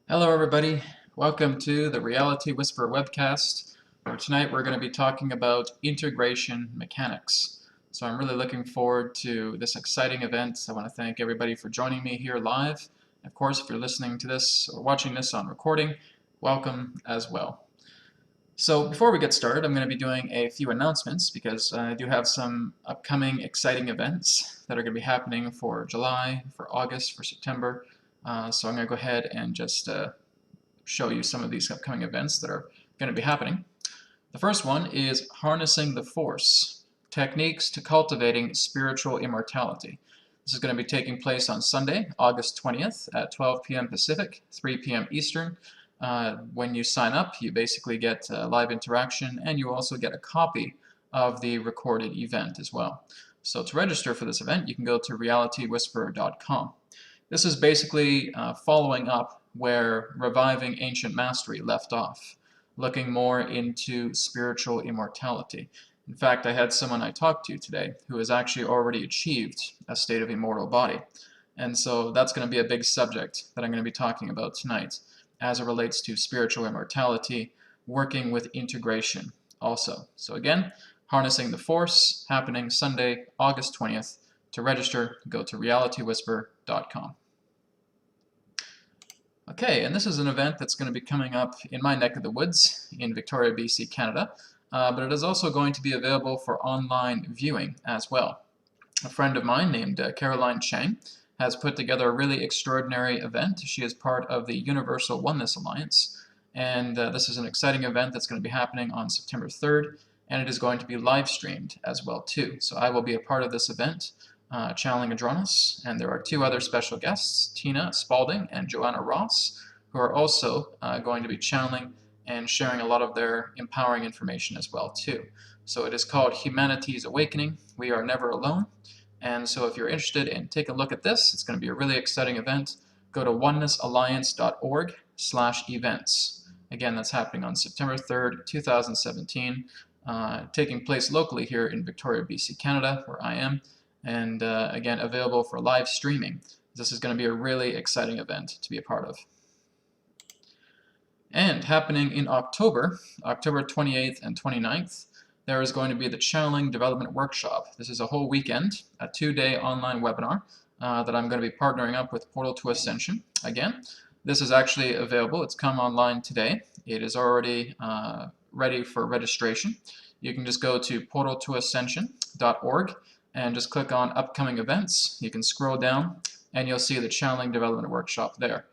Hello everybody, welcome to the Reality Whisperer Webcast, where tonight we're going to be talking about integration mechanics. So I'm really looking forward to this exciting event. I want to thank everybody for joining me here live. Of course, if you're listening to this or watching this on recording, welcome as well. So before we get started, I'm going to be doing a few announcements because I do have some upcoming exciting events that are going to be happening for July, for August, for September. So I'm going to go ahead and just show you some of these upcoming events that are going to be happening. The first one is Harnessing the Force, Techniques to Cultivating Spiritual Immortality. This is going to be taking place on Sunday, August 20th at 12 p.m. Pacific, 3 p.m. Eastern. When you sign up, you basically get live interaction, and you also get a copy of the recorded event as well. So to register for this event, you can go to realitywhisperer.com. This is basically following up where Reviving Ancient Mastery left off, looking more into spiritual immortality. In fact, I had someone I talked to today who has actually already achieved a state of immortal body. And so that's going to be a big subject that I'm going to be talking about tonight as it relates to spiritual immortality, working with integration also. So again, Harnessing the Force, happening Sunday, August 20th. To register, go to realitywhisperer.com. Okay, and this is an event that's going to be coming up in my neck of the woods in Victoria, BC, Canada, but it is also going to be available for online viewing as well. A friend of mine named Caroline Chang has put together a really extraordinary event. She is part of the Universal Oneness Alliance, and this is an exciting event that's going to be happening on September 3rd, and it is going to be live streamed as well too. So I will be a part of this event, channeling Adronis, and there are two other special guests, Tina Spalding and Joanna Ross, who are also going to be channeling and sharing a lot of their empowering information as well too. So it is called Humanity's Awakening. We are never alone. And so if you're interested in taking a look at this, it's going to be a really exciting event. Go to oneness-alliance.org/events. Again, that's happening on September 3rd, 2017, taking place locally here in Victoria, BC, Canada, where I am, and again, available for live streaming. This is going to be a really exciting event to be a part of. And happening in October, October 28th and 29th, there is going to be the Channeling Development Workshop. This is a whole weekend, a 2-day online webinar that I'm going to be partnering up with Portal to Ascension. Again, this is actually available. It's come online today. It is already ready for registration. You can just go to portaltoascension.org and just click on Upcoming Events. You can scroll down and you'll see the Channeling Development Workshop there.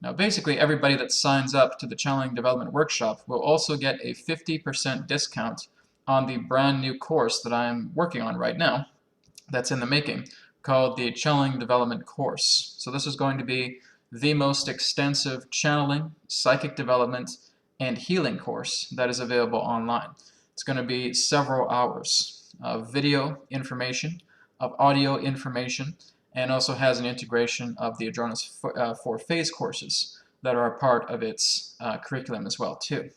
Now basically everybody that signs up to the Channeling Development Workshop will also get a 50% discount on the brand new course that I'm working on right now that's in the making, called the Channeling Development Course. So this is going to be the most extensive channeling, psychic development, and healing course that is available online. It's going to be several hours of video information, of audio information, and also has an integration of the Adronis 4-phase courses that are a part of its curriculum as well too.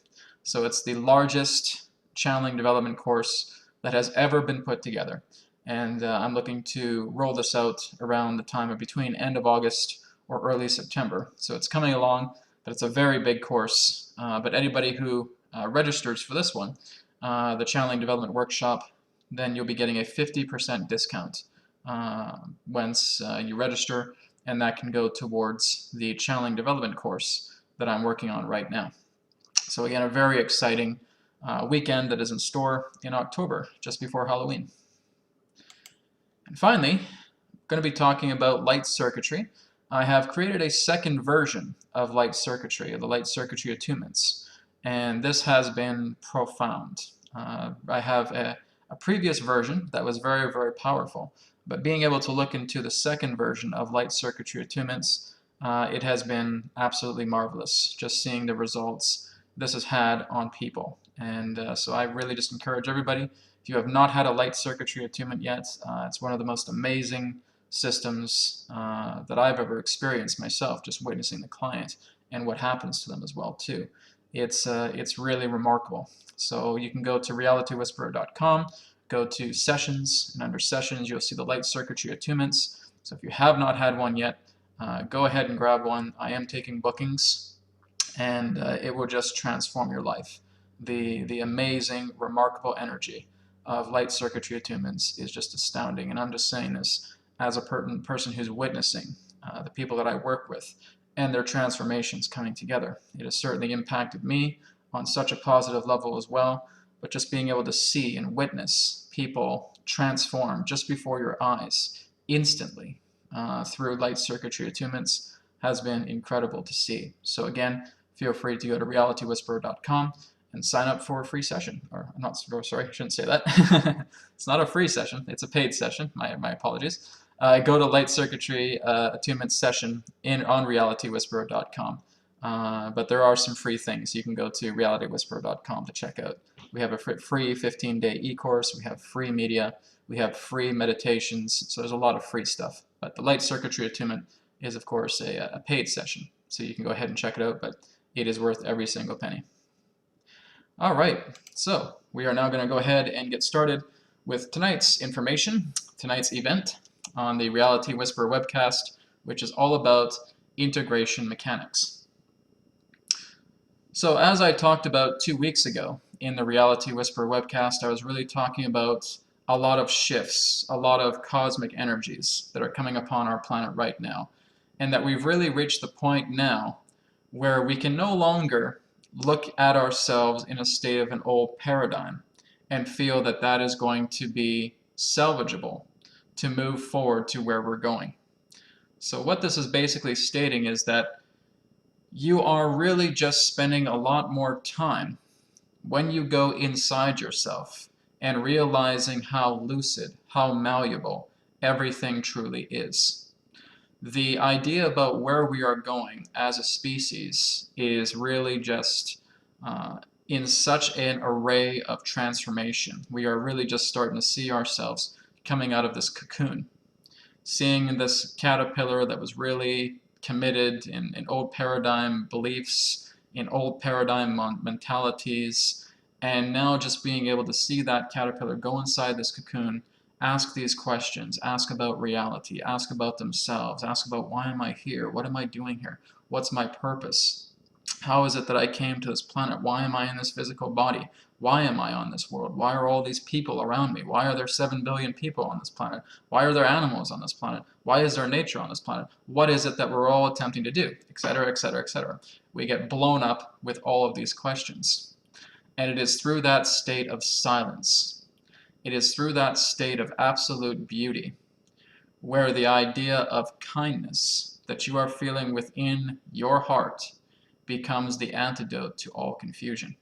So it's the largest channeling development course that has ever been put together, and I'm looking to roll this out around the time of between end of August or early September. So it's coming along, but it's a very big course. But anybody who registers for this one, the Channeling Development Workshop, then you'll be getting a 50% discount once you register, and that can go towards the Channeling Development course that I'm working on right now. So again, a very exciting weekend that is in store in October, just before Halloween. And finally, I'm going to be talking about light circuitry. I have created a second version of light circuitry, of the light circuitry attunements, and this has been profound. I have a previous version that was very, very powerful, but being able to look into the second version of light circuitry attunements, it has been absolutely marvelous, just seeing the results this has had on people. And so I really just encourage everybody, if you have not had a light circuitry attunement yet, it's one of the most amazing systems that I've ever experienced myself, just witnessing the client and what happens to them as well too. It's really remarkable. So you can go to realitywhisperer.com, go to Sessions, and under Sessions you'll see the light circuitry attunements. So if you have not had one yet, go ahead and grab one. I am taking bookings and it will just transform your life. The amazing, remarkable energy of light circuitry attunements is just astounding, and I'm just saying this as a person who's witnessing the people that I work with and their transformations coming together. It has certainly impacted me on such a positive level as well, but just being able to see and witness people transform just before your eyes instantly through light circuitry attunements has been incredible to see. So again, feel free to go to realitywhisperer.com and sign up for a free session. Or I'm not sorry, I shouldn't say that. It's not a free session, it's a paid session. My apologies. Go to light circuitry attunement session on realitywhisperer.com. But there are some free things. You can go to realitywhisperer.com to check out. We have a free 15-day e-course. We have free media. We have free meditations. So there's a lot of free stuff. But the light circuitry attunement is, of course, a paid session. So you can go ahead and check it out, but it is worth every single penny. All right, so we are now going to go ahead and get started with tonight's information, tonight's event on the Reality Whisperer Webcast, which is all about integration mechanics. So as I talked about 2 weeks ago in the Reality Whisperer Webcast, I was really talking about a lot of shifts, a lot of cosmic energies that are coming upon our planet right now, and that we've really reached the point now where we can no longer look at ourselves in a state of an old paradigm and feel that that is going to be salvageable to move forward to where we're going. So what this is basically stating is that you are really just spending a lot more time when you go inside yourself and realizing how lucid, how malleable everything truly is. The idea about where we are going as a species is really just in such an array of transformation. We are really just starting to see ourselves coming out of this cocoon, seeing this caterpillar that was really committed in old paradigm beliefs, in old paradigm mentalities, and now just being able to see that caterpillar go inside this cocoon, ask these questions, ask about reality, ask about themselves, ask about why am I here, what am I doing here, what's my purpose, how is it that I came to this planet, why am I in this physical body, why am I on this world, why are all these people around me, why are there 7 billion people on this planet, why are there animals on this planet, why is there nature on this planet, what is it that we're all attempting to do, etc., etc., etc. We get blown up with all of these questions. And it is through that state of silence, it is through that state of absolute beauty, where the idea of kindness that you are feeling within your heart becomes the antidote to all confusion.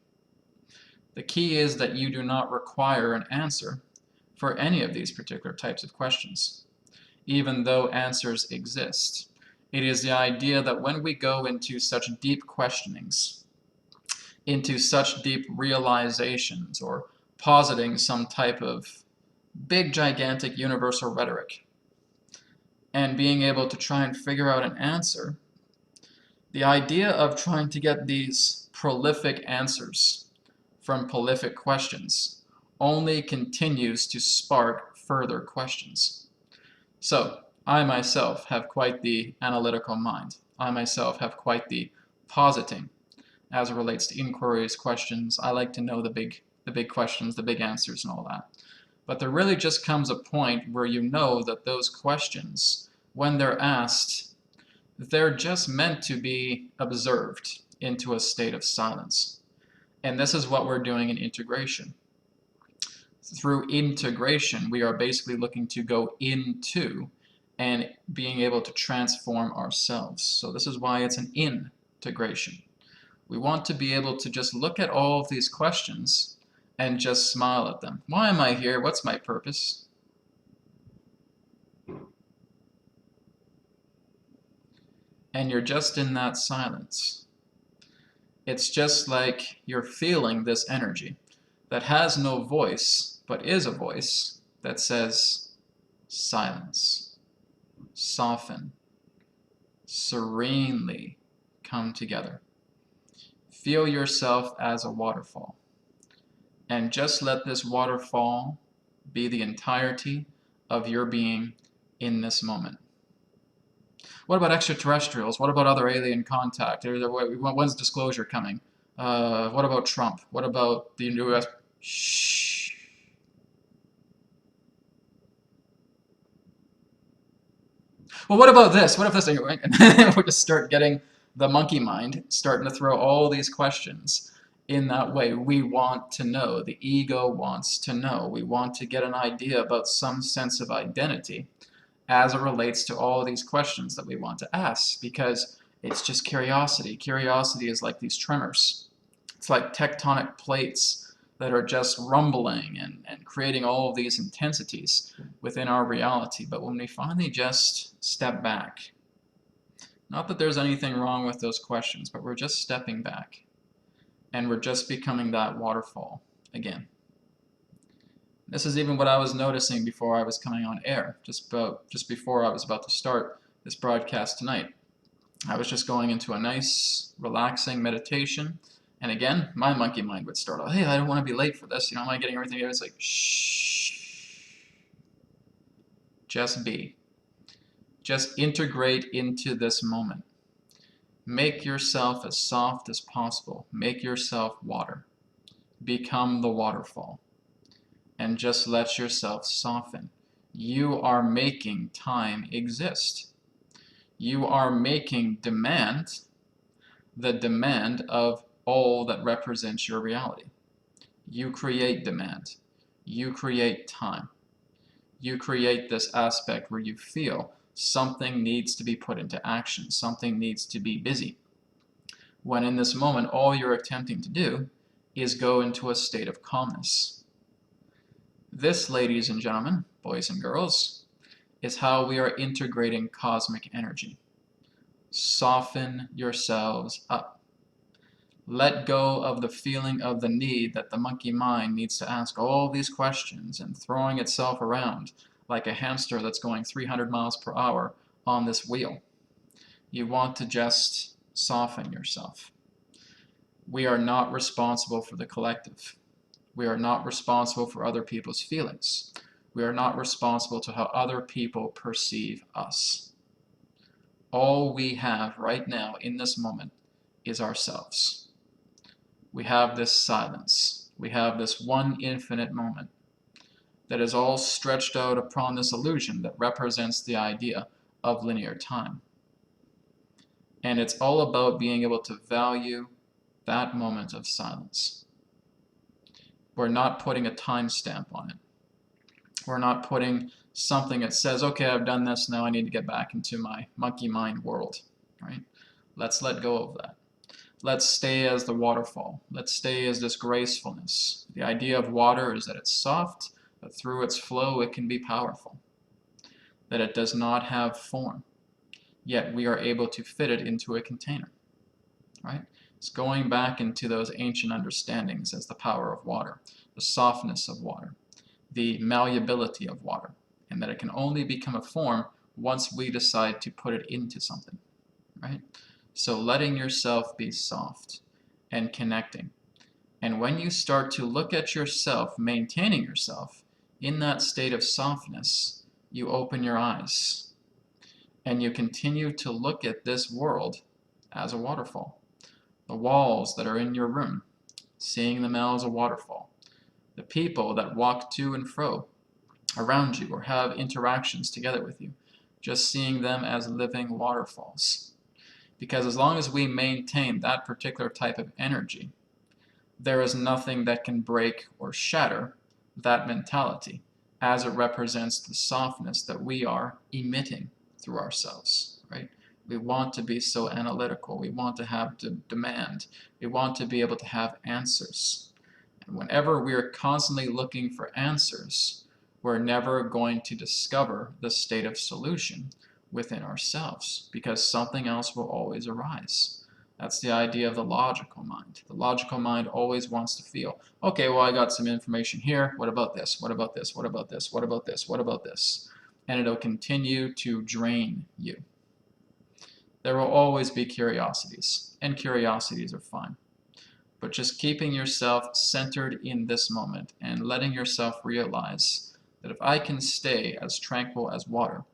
The key is that you do not require an answer for any of these particular types of questions, even though answers exist. It is the idea that when we go into such deep questionings, into such deep realizations, or positing some type of big, gigantic, universal rhetoric, and being able to try and figure out an answer, the idea of trying to get these prolific answers from prolific questions only continues to spark further questions. So, I myself have quite the analytical mind. I myself have quite the positing as it relates to inquiries, questions. I like to know the big questions, the big answers and all that. But there really just comes a point where you know that those questions, when they're asked, they're just meant to be observed into a state of silence. And this is what we're doing in integration. Through integration, we are basically looking to go into and being able to transform ourselves. So this is why it's an integration. We want to be able to just look at all of these questions and just smile at them. Why am I here? What's my purpose? And you're just in that silence. It's just like you're feeling this energy that has no voice, but is a voice that says, silence, soften, serenely come together. Feel yourself as a waterfall. And just let this waterfall be the entirety of your being in this moment. What about extraterrestrials? What about other alien contact? When's disclosure coming? What about Trump? What about the U.S.? Shh. Well, what about this? What if this? And then we just start getting the monkey mind starting to throw all these questions in that way. We want to know. The ego wants to know. We want to get an idea about some sense of identity as it relates to all these questions that we want to ask, because it's just curiosity. Curiosity is like these tremors. It's like tectonic plates that are just rumbling and creating all of these intensities within our reality. But when we finally just step back, not that there's anything wrong with those questions, but we're just stepping back and we're just becoming that waterfall again. This is even what I was noticing before I was coming on air, just before I was about to start this broadcast tonight. I was just going into a nice, relaxing meditation, and again, my monkey mind would start, hey, I don't want to be late for this, am I getting everything here? It's like, shh. Just be. Just integrate into this moment. Make yourself as soft as possible. Make yourself water. Become the waterfall. And just let yourself soften. You are making time exist. You are making demand the demand of all that represents your reality. You create demand. You create time. You create this aspect where you feel something needs to be put into action. Something needs to be busy. When in this moment, all you're attempting to do is go into a state of calmness. This, ladies and gentlemen, boys and girls, is how we are integrating cosmic energy. Soften yourselves up. Let go of the feeling of the need that the monkey mind needs to ask all these questions and throwing itself around like a hamster that's going 300 miles per hour on this wheel. You want to just soften yourself. We are not responsible for the collective. We are not responsible for other people's feelings. We are not responsible to how other people perceive us. All we have right now in this moment is ourselves. We have this silence. We have this one infinite moment that is all stretched out upon this illusion that represents the idea of linear time. And it's all about being able to value that moment of silence. We're not putting a timestamp on it. We're not putting something that says, okay, I've done this, now I need to get back into my monkey mind world, right? Let's let go of that. Let's stay as the waterfall. Let's stay as this gracefulness. The idea of water is that it's soft, but through its flow it can be powerful. That it does not have form, yet we are able to fit it into a container, right? It's going back into those ancient understandings as the power of water, the softness of water, the malleability of water, and that it can only become a form once we decide to put it into something, right? So letting yourself be soft and connecting. And when you start to look at yourself, maintaining yourself in that state of softness, you open your eyes and you continue to look at this world as a waterfall. The walls that are in your room, seeing them as a waterfall. The people that walk to and fro around you or have interactions together with you, just seeing them as living waterfalls. Because as long as we maintain that particular type of energy, there is nothing that can break or shatter that mentality as it represents the softness that we are emitting through ourselves, right? We want to be so analytical. We want to have demand. We want to be able to have answers. And whenever we are constantly looking for answers, we're never going to discover the state of solution within ourselves, because something else will always arise. That's the idea of the logical mind. The logical mind always wants to feel, okay, well, I got some information here. What about this? What about this? What about this? What about this? What about this? And it'll continue to drain you. There will always be curiosities, and curiosities are fine. But just keeping yourself centered in this moment and letting yourself realize that if I can stay as tranquil as water,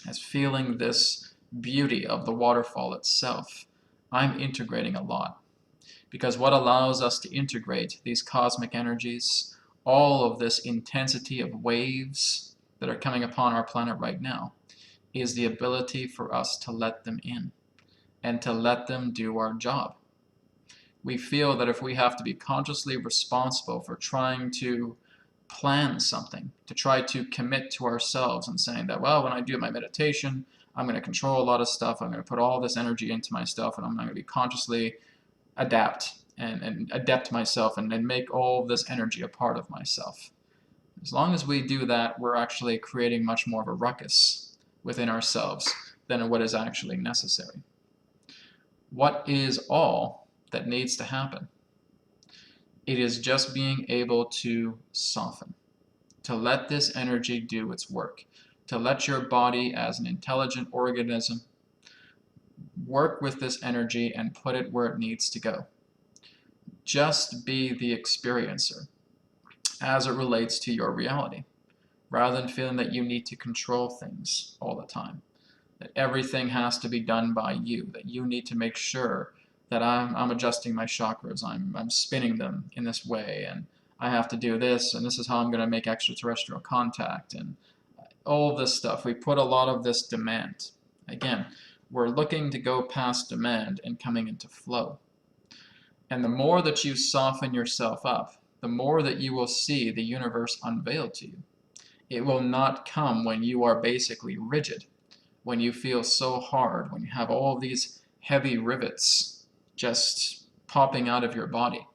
as feeling this beauty of the waterfall itself, I'm integrating a lot. Because what allows us to integrate these cosmic energies, all of this intensity of waves that are coming upon our planet right now, is the ability for us to let them in and to let them do our job. We feel that if we have to be consciously responsible for trying to plan something, to try to commit to ourselves and saying that, well, when I do my meditation, I'm going to control a lot of stuff, I'm going to put all this energy into my stuff, and I'm going to be consciously adapt and adapt myself and make all this energy a part of myself. As long as we do that, we're actually creating much more of a ruckus within ourselves than what is actually necessary. What is all that needs to happen? It is just being able to soften, to let this energy do its work, to let your body as an intelligent organism work with this energy and put it where it needs to go. Just be the experiencer as it relates to your reality, rather than feeling that you need to control things all the time, that everything has to be done by you, that you need to make sure that I'm adjusting my chakras, I'm spinning them in this way, and I have to do this, and this is how I'm going to make extraterrestrial contact, and all this stuff. We put a lot of this demand. Again, we're looking to go past demand and coming into flow. And the more that you soften yourself up, the more that you will see the universe unveiled to you. It will not come when you are basically rigid, when you feel so hard, when you have all these heavy rivets just popping out of your body.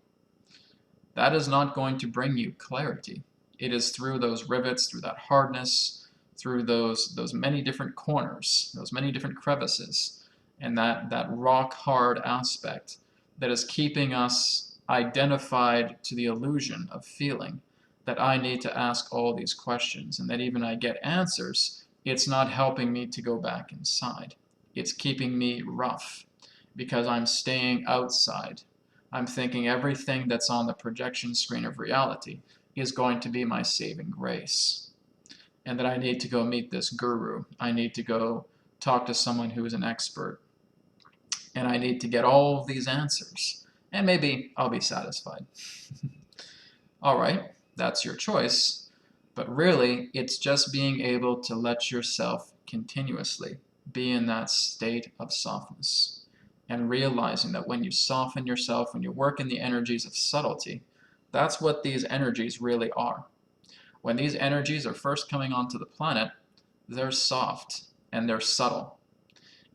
That is not going to bring you clarity. It is through those rivets, through that hardness, through those many different corners, those many different crevices, and that rock hard aspect that is keeping us identified to the illusion of feeling that I need to ask all these questions, and that even I get answers, it's not helping me to go back inside. It's keeping me rough because I'm staying outside. I'm thinking everything that's on the projection screen of reality is going to be my saving grace, and that I need to go meet this guru. I need to go talk to someone who is an expert, and I need to get all of these answers, and maybe I'll be satisfied. All right, that's your choice, but really it's just being able to let yourself continuously be in that state of softness, and realizing that when you soften yourself, when you work in the energies of subtlety, that's what these energies really are. When these energies are first coming onto the planet, they're soft and they're subtle.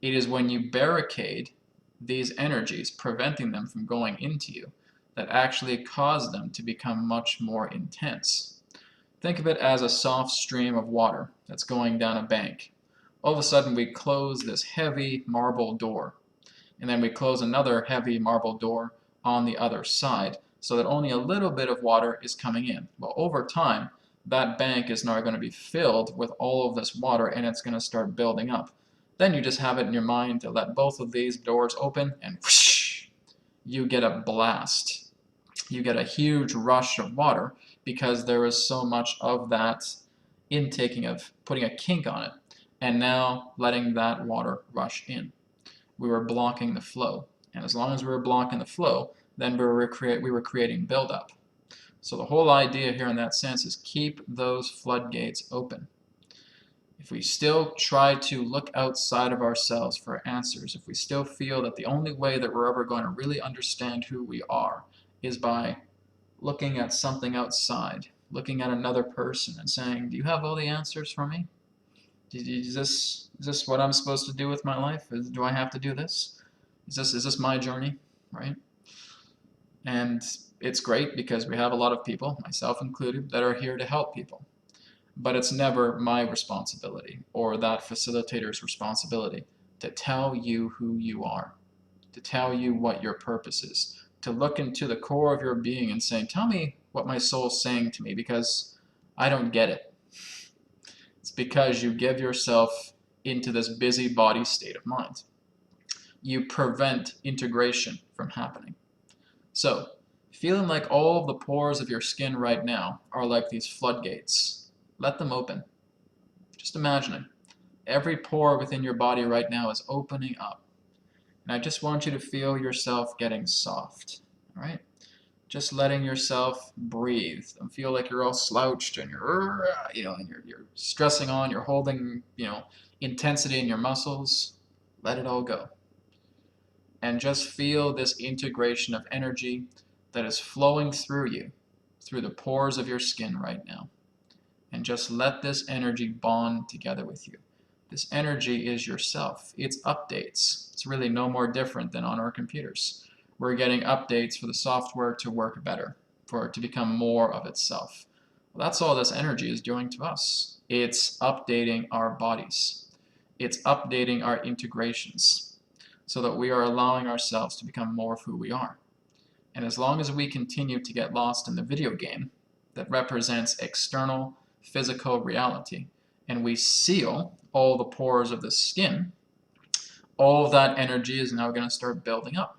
It is when you barricade these energies, preventing them from going into you, that actually cause them to become much more intense. Think of it as a soft stream of water that's going down a bank. All of a sudden we close this heavy marble door, and then we close another heavy marble door on the other side, so that only a little bit of water is coming in. Well, over time, that bank is now going to be filled with all of this water, and it's going to start building up. Then you just have it in your mind to let both of these doors open, and whoosh, you get a blast. You get a huge rush of water because there is so much of that intaking of putting a kink on it, and now letting that water rush in. We were blocking the flow, and as long as we were blocking the flow, then we were creating buildup. So the whole idea here in that sense is keep those floodgates open. If we still try to look outside of ourselves for answers, if we still feel that the only way that we're ever going to really understand who we are is by looking at something outside, looking at another person and saying, do you have all the answers for me? Is this what I'm supposed to do with my life? Do I have to do this? Is this my journey, right? And it's great because we have a lot of people, myself included, that are here to help people. But it's never my responsibility or that facilitator's responsibility to tell you who you are, to tell you what your purpose is, to look into the core of your being and say, tell me what my soul's saying to me, because I don't get it. It's because you give yourself into this busy body state of mind. You prevent integration from happening. So, feeling like all the pores of your skin right now are like these floodgates, let them open. Just imagine it. Every pore within your body right now is opening up. And I just want you to feel yourself getting soft, all right? Just letting yourself breathe. Don't feel like you're all slouched and you're stressing on, you're holding, intensity in your muscles. Let it all go. And just feel this integration of energy that is flowing through you, through the pores of your skin right now. And just let this energy bond together with you. This energy is yourself. It's updates. It's really no more different than on our computers. We're getting updates for the software to work better, for it to become more of itself. Well, that's all this energy is doing to us. It's updating our bodies. It's updating our integrations so that we are allowing ourselves to become more of who we are. And as long as we continue to get lost in the video game that represents external physical reality, and we seal all the pores of the skin, all of that energy is now going to start building up.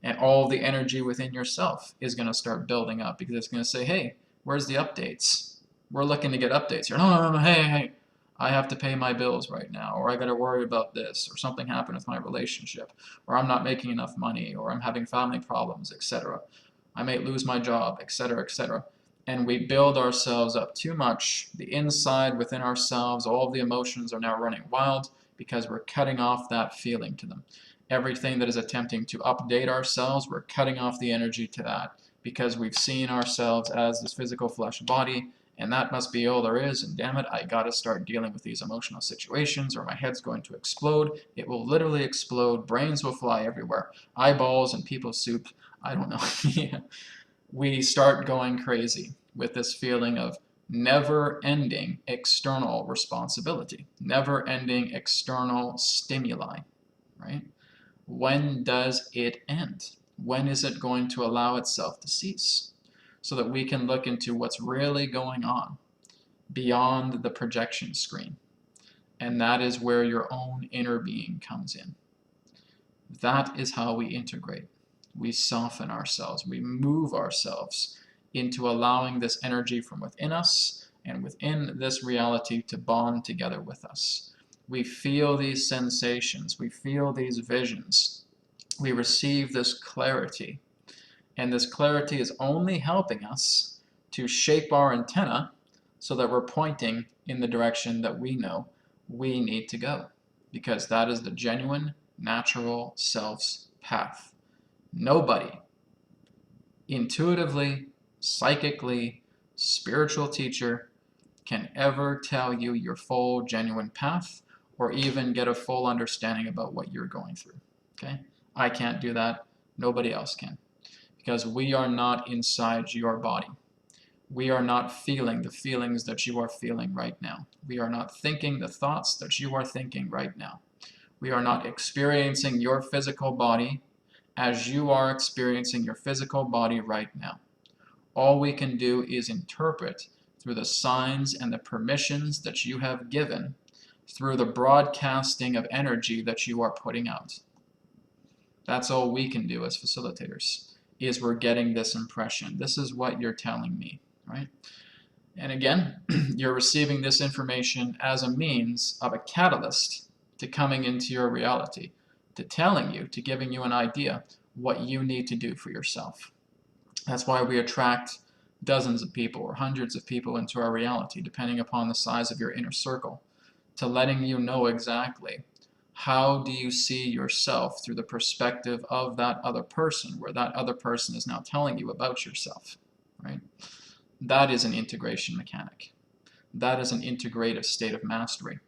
And all the energy within yourself is going to start building up because it's going to say, hey, where's the updates? We're looking to get updates here. No, hey, I have to pay my bills right now, or I got to worry about this, or something happened with my relationship, or I'm not making enough money, or I'm having family problems, etc. I may lose my job, etc., etc. And we build ourselves up too much. The inside within ourselves, all of the emotions are now running wild because we're cutting off that feeling to them. Everything that is attempting to update ourselves, we're cutting off the energy to that because we've seen ourselves as this physical flesh body, and that must be all there is, and damn it, I gotta start dealing with these emotional situations or my head's going to explode. It will literally explode, brains will fly everywhere, eyeballs and people soup, I don't know. Yeah. We start going crazy with this feeling of never-ending external responsibility, never-ending external stimuli, right? When does it end? When is it going to allow itself to cease? So that we can look into what's really going on beyond the projection screen. And that is where your own inner being comes in. That is how we integrate. We soften ourselves. We move ourselves into allowing this energy from within us and within this reality to bond together with us. We feel these sensations. We feel these visions. We receive this clarity. And this clarity is only helping us to shape our antenna so that we're pointing in the direction that we know we need to go. Because that is the genuine, natural self's path. Nobody intuitively, psychically, spiritual teacher can ever tell you your full, genuine path or even get a full understanding about what you're going through. Okay? I can't do that. Nobody else can. Because we are not inside your body. We are not feeling the feelings that you are feeling right now. We are not thinking the thoughts that you are thinking right now. We are not experiencing your physical body as you are experiencing your physical body right now. All we can do is interpret through the signs and the permissions that you have given, through the broadcasting of energy that you are putting out. That's all we can do as facilitators, is we're getting this impression. This is what you're telling me, right? And again, you're receiving this information as a means of a catalyst to coming into your reality, to telling you, to giving you an idea what you need to do for yourself. That's why we attract dozens of people or hundreds of people into our reality, depending upon the size of your inner circle, to letting you know exactly how do you see yourself through the perspective of that other person, where that other person is now telling you about yourself, right? That is an integration mechanic. That is an integrative state of mastery.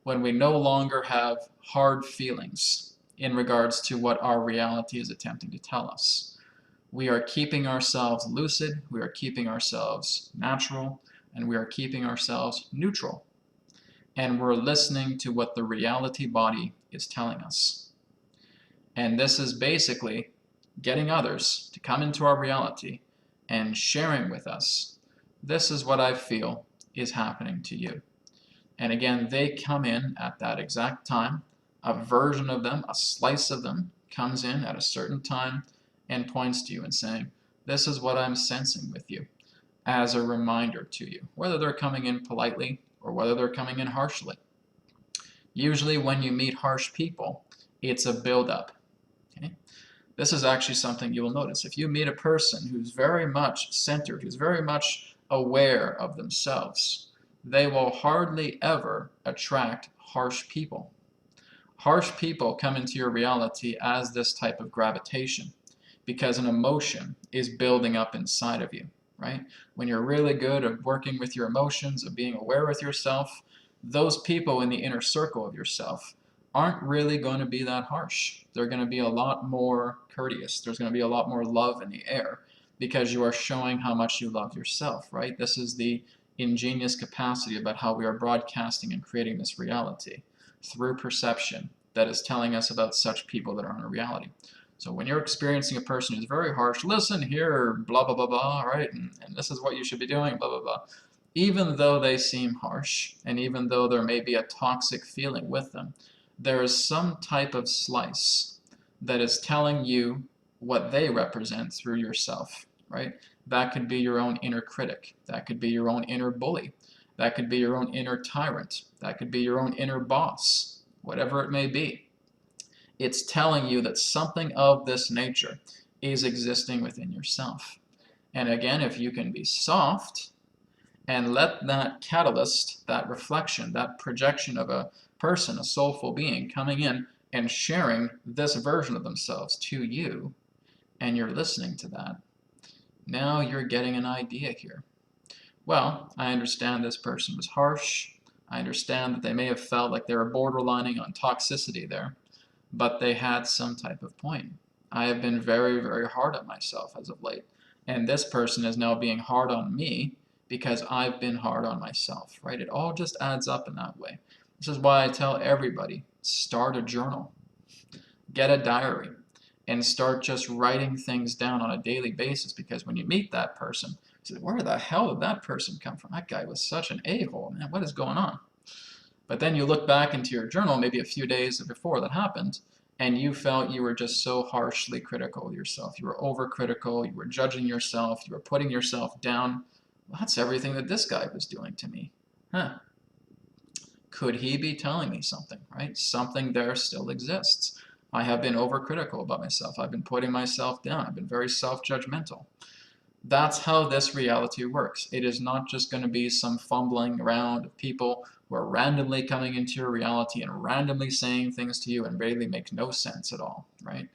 When we no longer have hard feelings in regards to what our reality is attempting to tell us. We are keeping ourselves lucid, we are keeping ourselves natural, and we are keeping ourselves neutral. And we're listening to what the reality body is telling us. And this is basically getting others to come into our reality and sharing with us, this is what I feel is happening to you. And again, they come in at that exact time. A version of them, a slice of them, comes in at a certain time and points to you and saying, this is what I'm sensing with you, as a reminder to you, whether they're coming in politely or whether they're coming in harshly. Usually when you meet harsh people, it's a build-up. Okay? This is actually something you will notice. If you meet a person who's very much centered, who's very much aware of themselves, they will hardly ever attract harsh people. Harsh people come into your reality as this type of gravitation because an emotion is building up inside of you, right? When you're really good at working with your emotions, of being aware with yourself, those people in the inner circle of yourself aren't really going to be that harsh. They're going to be a lot more courteous. There's going to be a lot more love in the air because you are showing how much you love yourself, right? This is the ingenious capacity about how we are broadcasting and creating this reality through perception that is telling us about such people that are in a reality. So when you're experiencing a person who's very harsh, listen here, blah, blah, blah, blah, right? And this is what you should be doing, blah, blah, blah. Even though they seem harsh, and even though there may be a toxic feeling with them, there is some type of slice that is telling you what they represent through yourself, right? That could be your own inner critic. That could be your own inner bully. That could be your own inner tyrant. That could be your own inner boss. Whatever it may be, it's telling you that something of this nature is existing within yourself. And again, if you can be soft and let that catalyst, that reflection, that projection of a person, a soulful being coming in and sharing this version of themselves to you, and you're listening to that, now you're getting an idea here. Well, I understand this person was harsh. I understand that they may have felt like they were borderlining on toxicity there, but they had some type of point. I have been very, very hard on myself as of late, and this person is now being hard on me because I've been hard on myself, right? It all just adds up in that way. This is why I tell everybody, start a journal, get a diary, and start just writing things down on a daily basis, because when you meet that person, you say, where the hell did that person come from? That guy was such an a-hole, man, what is going on? But then you look back into your journal maybe a few days before that happened, and you felt you were just so harshly critical of yourself. You were overcritical, you were judging yourself, you were putting yourself down. Well, that's everything that this guy was doing to me. Huh. Could he be telling me something, right? Something there still exists. I have been overcritical about myself. I've been putting myself down. I've been very self-judgmental. That's how this reality works. It is not just going to be some fumbling around of people who are randomly coming into your reality and randomly saying things to you and really make no sense at all, right?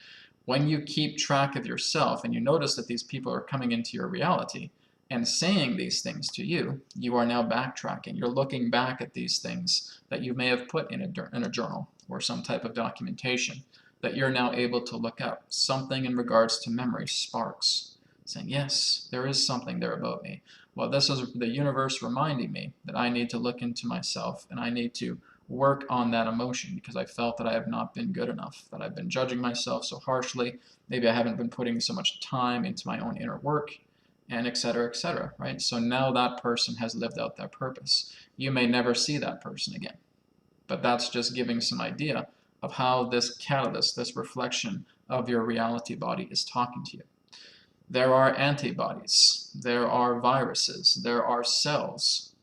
When you keep track of yourself and you notice that these people are coming into your reality and saying these things to you, you are now backtracking. You're looking back at these things that you may have put in a journal or some type of documentation that you're now able to look up. Something in regards to memory sparks, saying, yes, there is something there about me. Well, this is the universe reminding me that I need to look into myself and I need to work on that emotion because I felt that I have not been good enough, that I've been judging myself so harshly. Maybe I haven't been putting so much time into my own inner work, and etc., right? So now that person has lived out their purpose. You may never see that person again, but that's just giving some idea of how this catalyst, this reflection of your reality body is talking to you. There are antibodies, there are viruses, there are cells,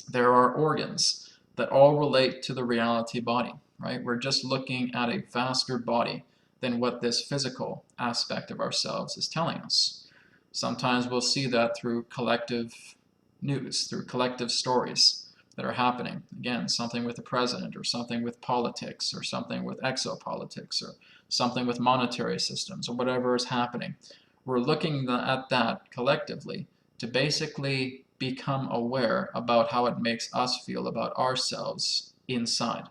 there are organs that all relate to the reality body, right? We're just looking at a vaster body than what this physical aspect of ourselves is telling us. Sometimes we'll see that through collective news, through collective stories that are happening. Again, something with the president, or something with politics, or something with exopolitics, or something with monetary systems, or whatever is happening. We're looking at that collectively to basically become aware about how it makes us feel about ourselves inside.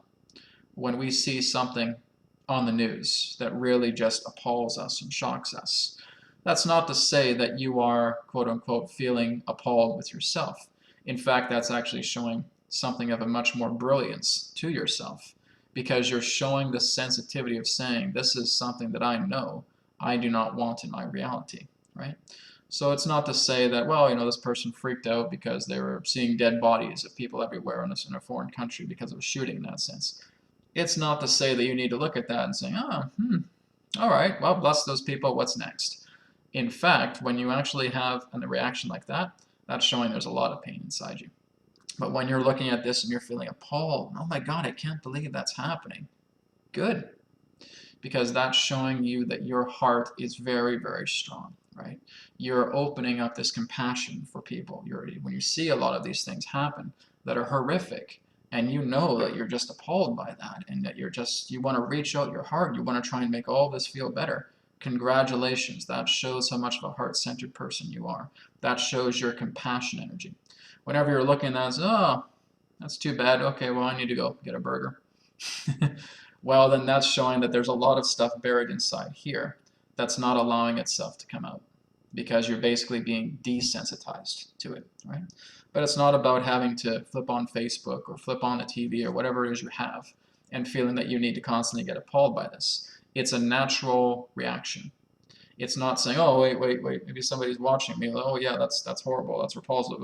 When we see something on the news that really just appalls us and shocks us, that's not to say that you are, quote unquote, feeling appalled with yourself. In fact, that's actually showing something of a much more brilliance to yourself, because you're showing the sensitivity of saying, this is something that I know I do not want in my reality, right? So it's not to say that, well, you know, this person freaked out because they were seeing dead bodies of people everywhere in a foreign country because of a shooting in that sense. It's not to say that you need to look at that and say, oh, all right, well, bless those people, what's next? In fact, when you actually have a reaction like that, that's showing there's a lot of pain inside you. But when you're looking at this and you're feeling appalled, oh my God, I can't believe that's happening. Good. Because that's showing you that your heart is very, very strong, right? You're opening up this compassion for people. When you see a lot of these things happen that are horrific, and you know that you're just appalled by that, and that you want to reach out your heart, you want to try and make all this feel better. Congratulations, that shows how much of a heart-centered person you are. That shows your compassion energy. Whenever you're looking at this, oh, that's too bad, okay, well, I need to go get a burger. Well, then that's showing that there's a lot of stuff buried inside here that's not allowing itself to come out because you're basically being desensitized to it, right? But it's not about having to flip on Facebook or flip on the TV or whatever it is you have and feeling that you need to constantly get appalled by this. It's a natural reaction. It's not saying, oh, wait, maybe somebody's watching me. Oh, yeah, that's horrible. That's repulsive.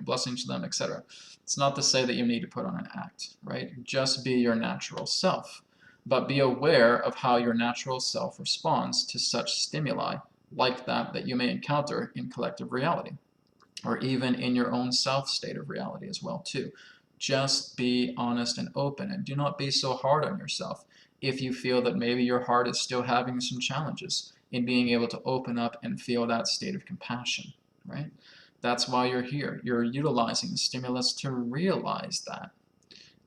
Blessings to them, etc. It's not to say that you need to put on an act, right? Just be your natural self. But be aware of how your natural self responds to such stimuli like that you may encounter in collective reality, or even in your own self state of reality as well, too. Just be honest and open, and do not be so hard on yourself if you feel that maybe your heart is still having some challenges in being able to open up and feel that state of compassion, right? That's why you're here. You're utilizing the stimulus to realize that.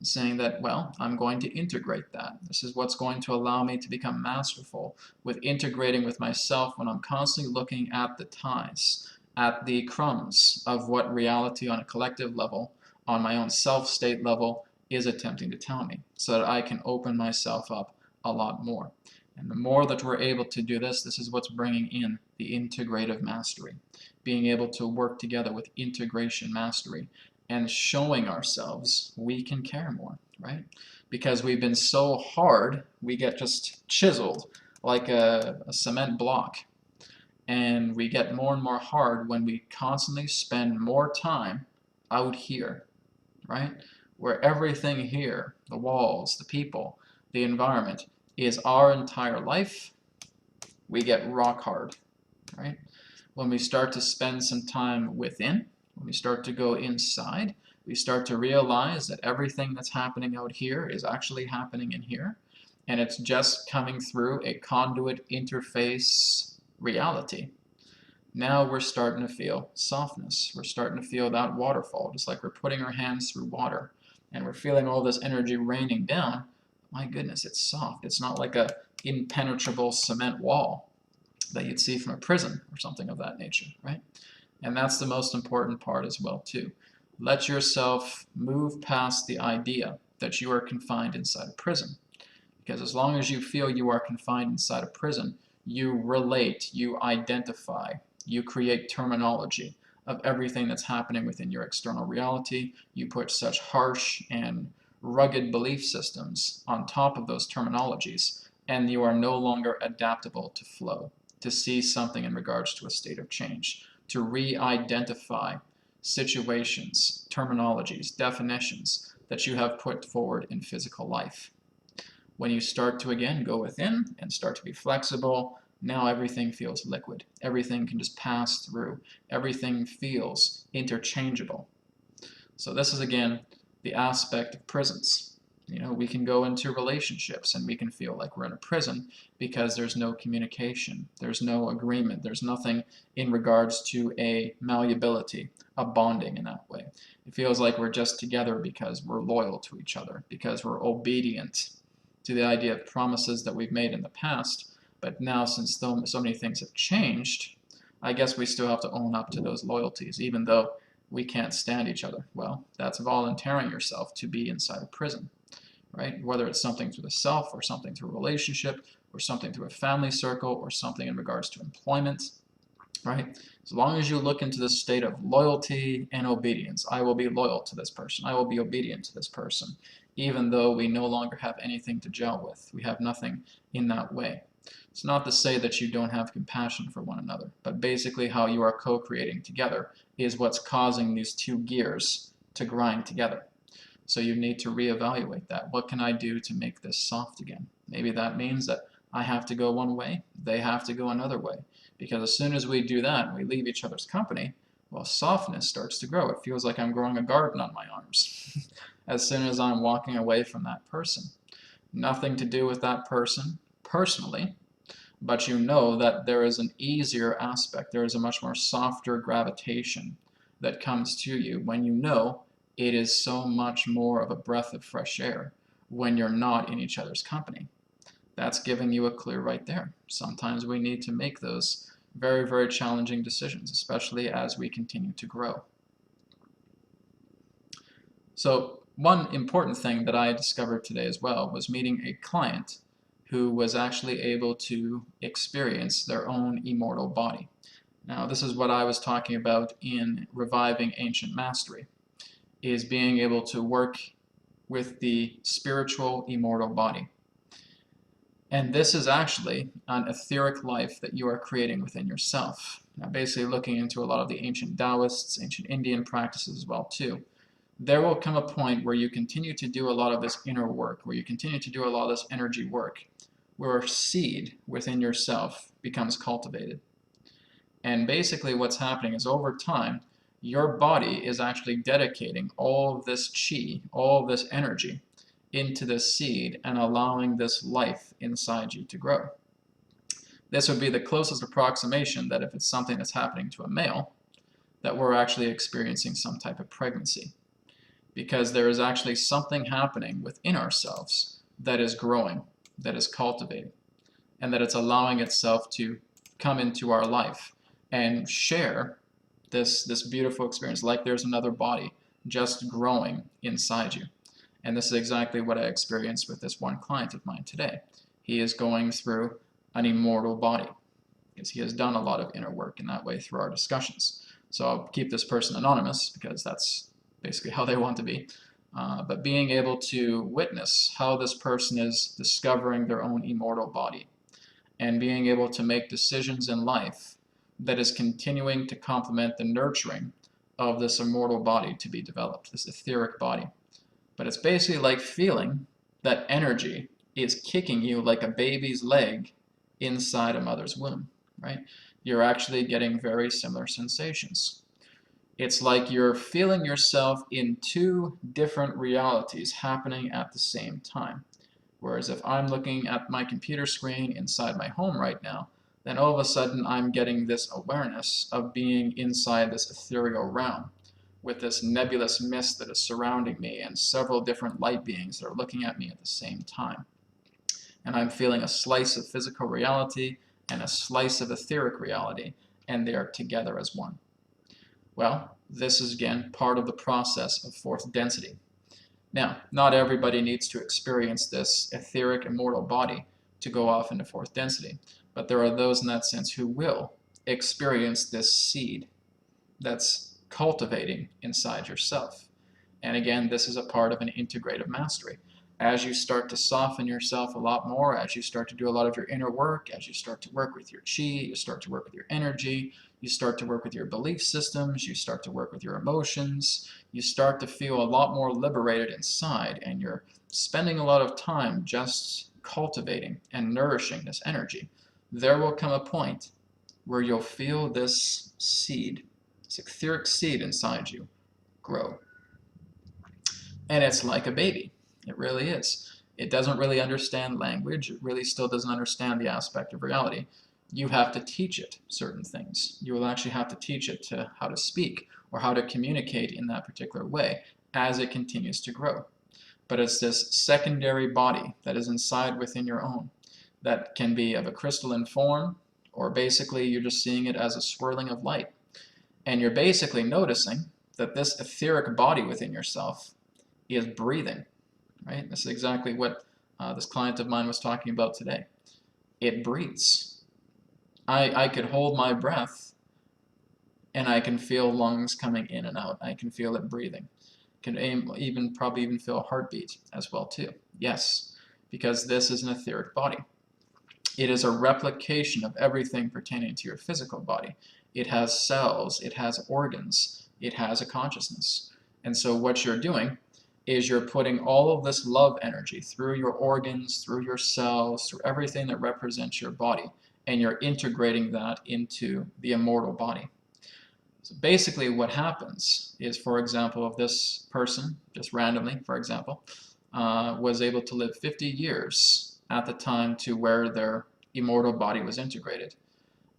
Saying that, well, I'm going to integrate that. This is what's going to allow me to become masterful with integrating with myself when I'm constantly looking at the ties, at the crumbs of what reality on a collective level, on my own self-state level, is attempting to tell me, so that I can open myself up a lot more. And the more that we're able to do this, this is what's bringing in the integrative mastery, being able to work together with integration mastery and showing ourselves we can care more, right? Because we've been so hard, we get just chiseled like a cement block. And we get more and more hard when we constantly spend more time out here, right? Where everything here, the walls, the people, the environment, is our entire life, we get rock hard, right? When we start to spend some time within, when we start to go inside, we start to realize that everything that's happening out here is actually happening in here, and it's just coming through a conduit interface reality. Now we're starting to feel softness. We're starting to feel that waterfall, just like we're putting our hands through water, and we're feeling all this energy raining down. My goodness, it's soft. It's not like a impenetrable cement wall that you'd see from a prison or something of that nature, right? And that's the most important part as well, too. Let yourself move past the idea that you are confined inside a prison. Because as long as you feel you are confined inside a prison, you relate, you identify, you create terminology of everything that's happening within your external reality. You put such harsh and rugged belief systems on top of those terminologies, and you are no longer adaptable to flow, to see something in regards to a state of change, to re-identify situations, terminologies, definitions that you have put forward in physical life. When you start to again go within and start to be flexible, now everything feels liquid. Everything can just pass through. Everything feels interchangeable. So this is again the aspect of prisons. You know, we can go into relationships and we can feel like we're in a prison because there's no communication, there's no agreement, there's nothing in regards to a malleability, a bonding in that way. It feels like we're just together because we're loyal to each other, because we're obedient to the idea of promises that we've made in the past. But now, since so many things have changed, I guess we still have to own up to those loyalties, even though we can't stand each other. Well, that's volunteering yourself to be inside a prison, right? Whether it's something through the self, or something through a relationship, or something through a family circle, or something in regards to employment, right? As long as you look into this state of loyalty and obedience, I will be loyal to this person, I will be obedient to this person, even though we no longer have anything to gel with. We have nothing in that way. It's not to say that you don't have compassion for one another, but basically how you are co-creating together is what's causing these two gears to grind together. So you need to reevaluate that. What can I do to make this soft again? Maybe that means that I have to go one way, they have to go another way. Because as soon as we do that and we leave each other's company, Well, softness starts to grow. It feels like I'm growing a garden on my arms as soon as I'm walking away from that person. Nothing to do with that person personally, but you know that there is an easier aspect. There is a much more softer gravitation that comes to you when you know it is so much more of a breath of fresh air when you're not in each other's company. That's giving you a clue right there. Sometimes we need to make those very, very challenging decisions, especially as we continue to grow. So one important thing that I discovered today as well was meeting a client who was actually able to experience their own immortal body. Now, this is what I was talking about in Reviving Ancient Mastery, is being able to work with the spiritual immortal body. And this is actually an etheric life that you are creating within yourself. Now, basically looking into a lot of the ancient Taoists, ancient Indian practices as well too. There will come a point where you continue to do a lot of this inner work, where you continue to do a lot of this energy work, where a seed within yourself becomes cultivated. And basically what's happening is over time, your body is actually dedicating all of this chi, all of this energy into this seed and allowing this life inside you to grow. This would be the closest approximation that if it's something that's happening to a male, that we're actually experiencing some type of pregnancy. Because there is actually something happening within ourselves that is growing, that is cultivating, and that it's allowing itself to come into our life and share this beautiful experience, like there's another body just growing inside you. And this is exactly what I experienced with this one client of mine today. He is going through an immortal body because he has done a lot of inner work in that way through our discussions. So I'll keep this person anonymous because that's basically how they want to be. But being able to witness how this person is discovering their own immortal body and being able to make decisions in life that is continuing to complement the nurturing of this immortal body to be developed, this etheric body. But it's basically like feeling that energy is kicking you like a baby's leg inside a mother's womb, right? You're actually getting very similar sensations. It's like you're feeling yourself in two different realities happening at the same time. Whereas if I'm looking at my computer screen inside my home right now, then all of a sudden I'm getting this awareness of being inside this ethereal realm with this nebulous mist that is surrounding me and several different light beings that are looking at me at the same time. And I'm feeling a slice of physical reality and a slice of etheric reality, and they are together as one. Well, this is again part of the process of fourth density. Now, not everybody needs to experience this etheric immortal body to go off into fourth density, but there are those in that sense who will experience this seed that's cultivating inside yourself. And again, this is a part of an integrative mastery. As you start to soften yourself a lot more, as you start to do a lot of your inner work, as you start to work with your chi, you start to work with your energy, you start to work with your belief systems, you start to work with your emotions, you start to feel a lot more liberated inside, and you're spending a lot of time just cultivating and nourishing this energy. There will come a point where you'll feel this seed, this etheric seed inside you, grow. And it's like a baby. It really is. It doesn't really understand language. It really still doesn't understand the aspect of reality. You have to teach it certain things. You will actually have to teach it to how to speak or how to communicate in that particular way as it continues to grow. But it's this secondary body that is inside within your own that can be of a crystalline form, or basically you're just seeing it as a swirling of light. And you're basically noticing that this etheric body within yourself is breathing. Right? This is exactly what this client of mine was talking about today. It breathes. I could hold my breath and I can feel lungs coming in and out. I can feel it breathing. Can probably even feel a heartbeat as well too. Yes, because this is an etheric body. It is a replication of everything pertaining to your physical body. It has cells, it has organs, it has a consciousness. And so what you're doing is you're putting all of this love energy through your organs, through your cells, through everything that represents your body, and you're integrating that into the immortal body. So basically what happens is, for example, if this person, just randomly, for example, was able to live 50 years at the time to where their immortal body was integrated.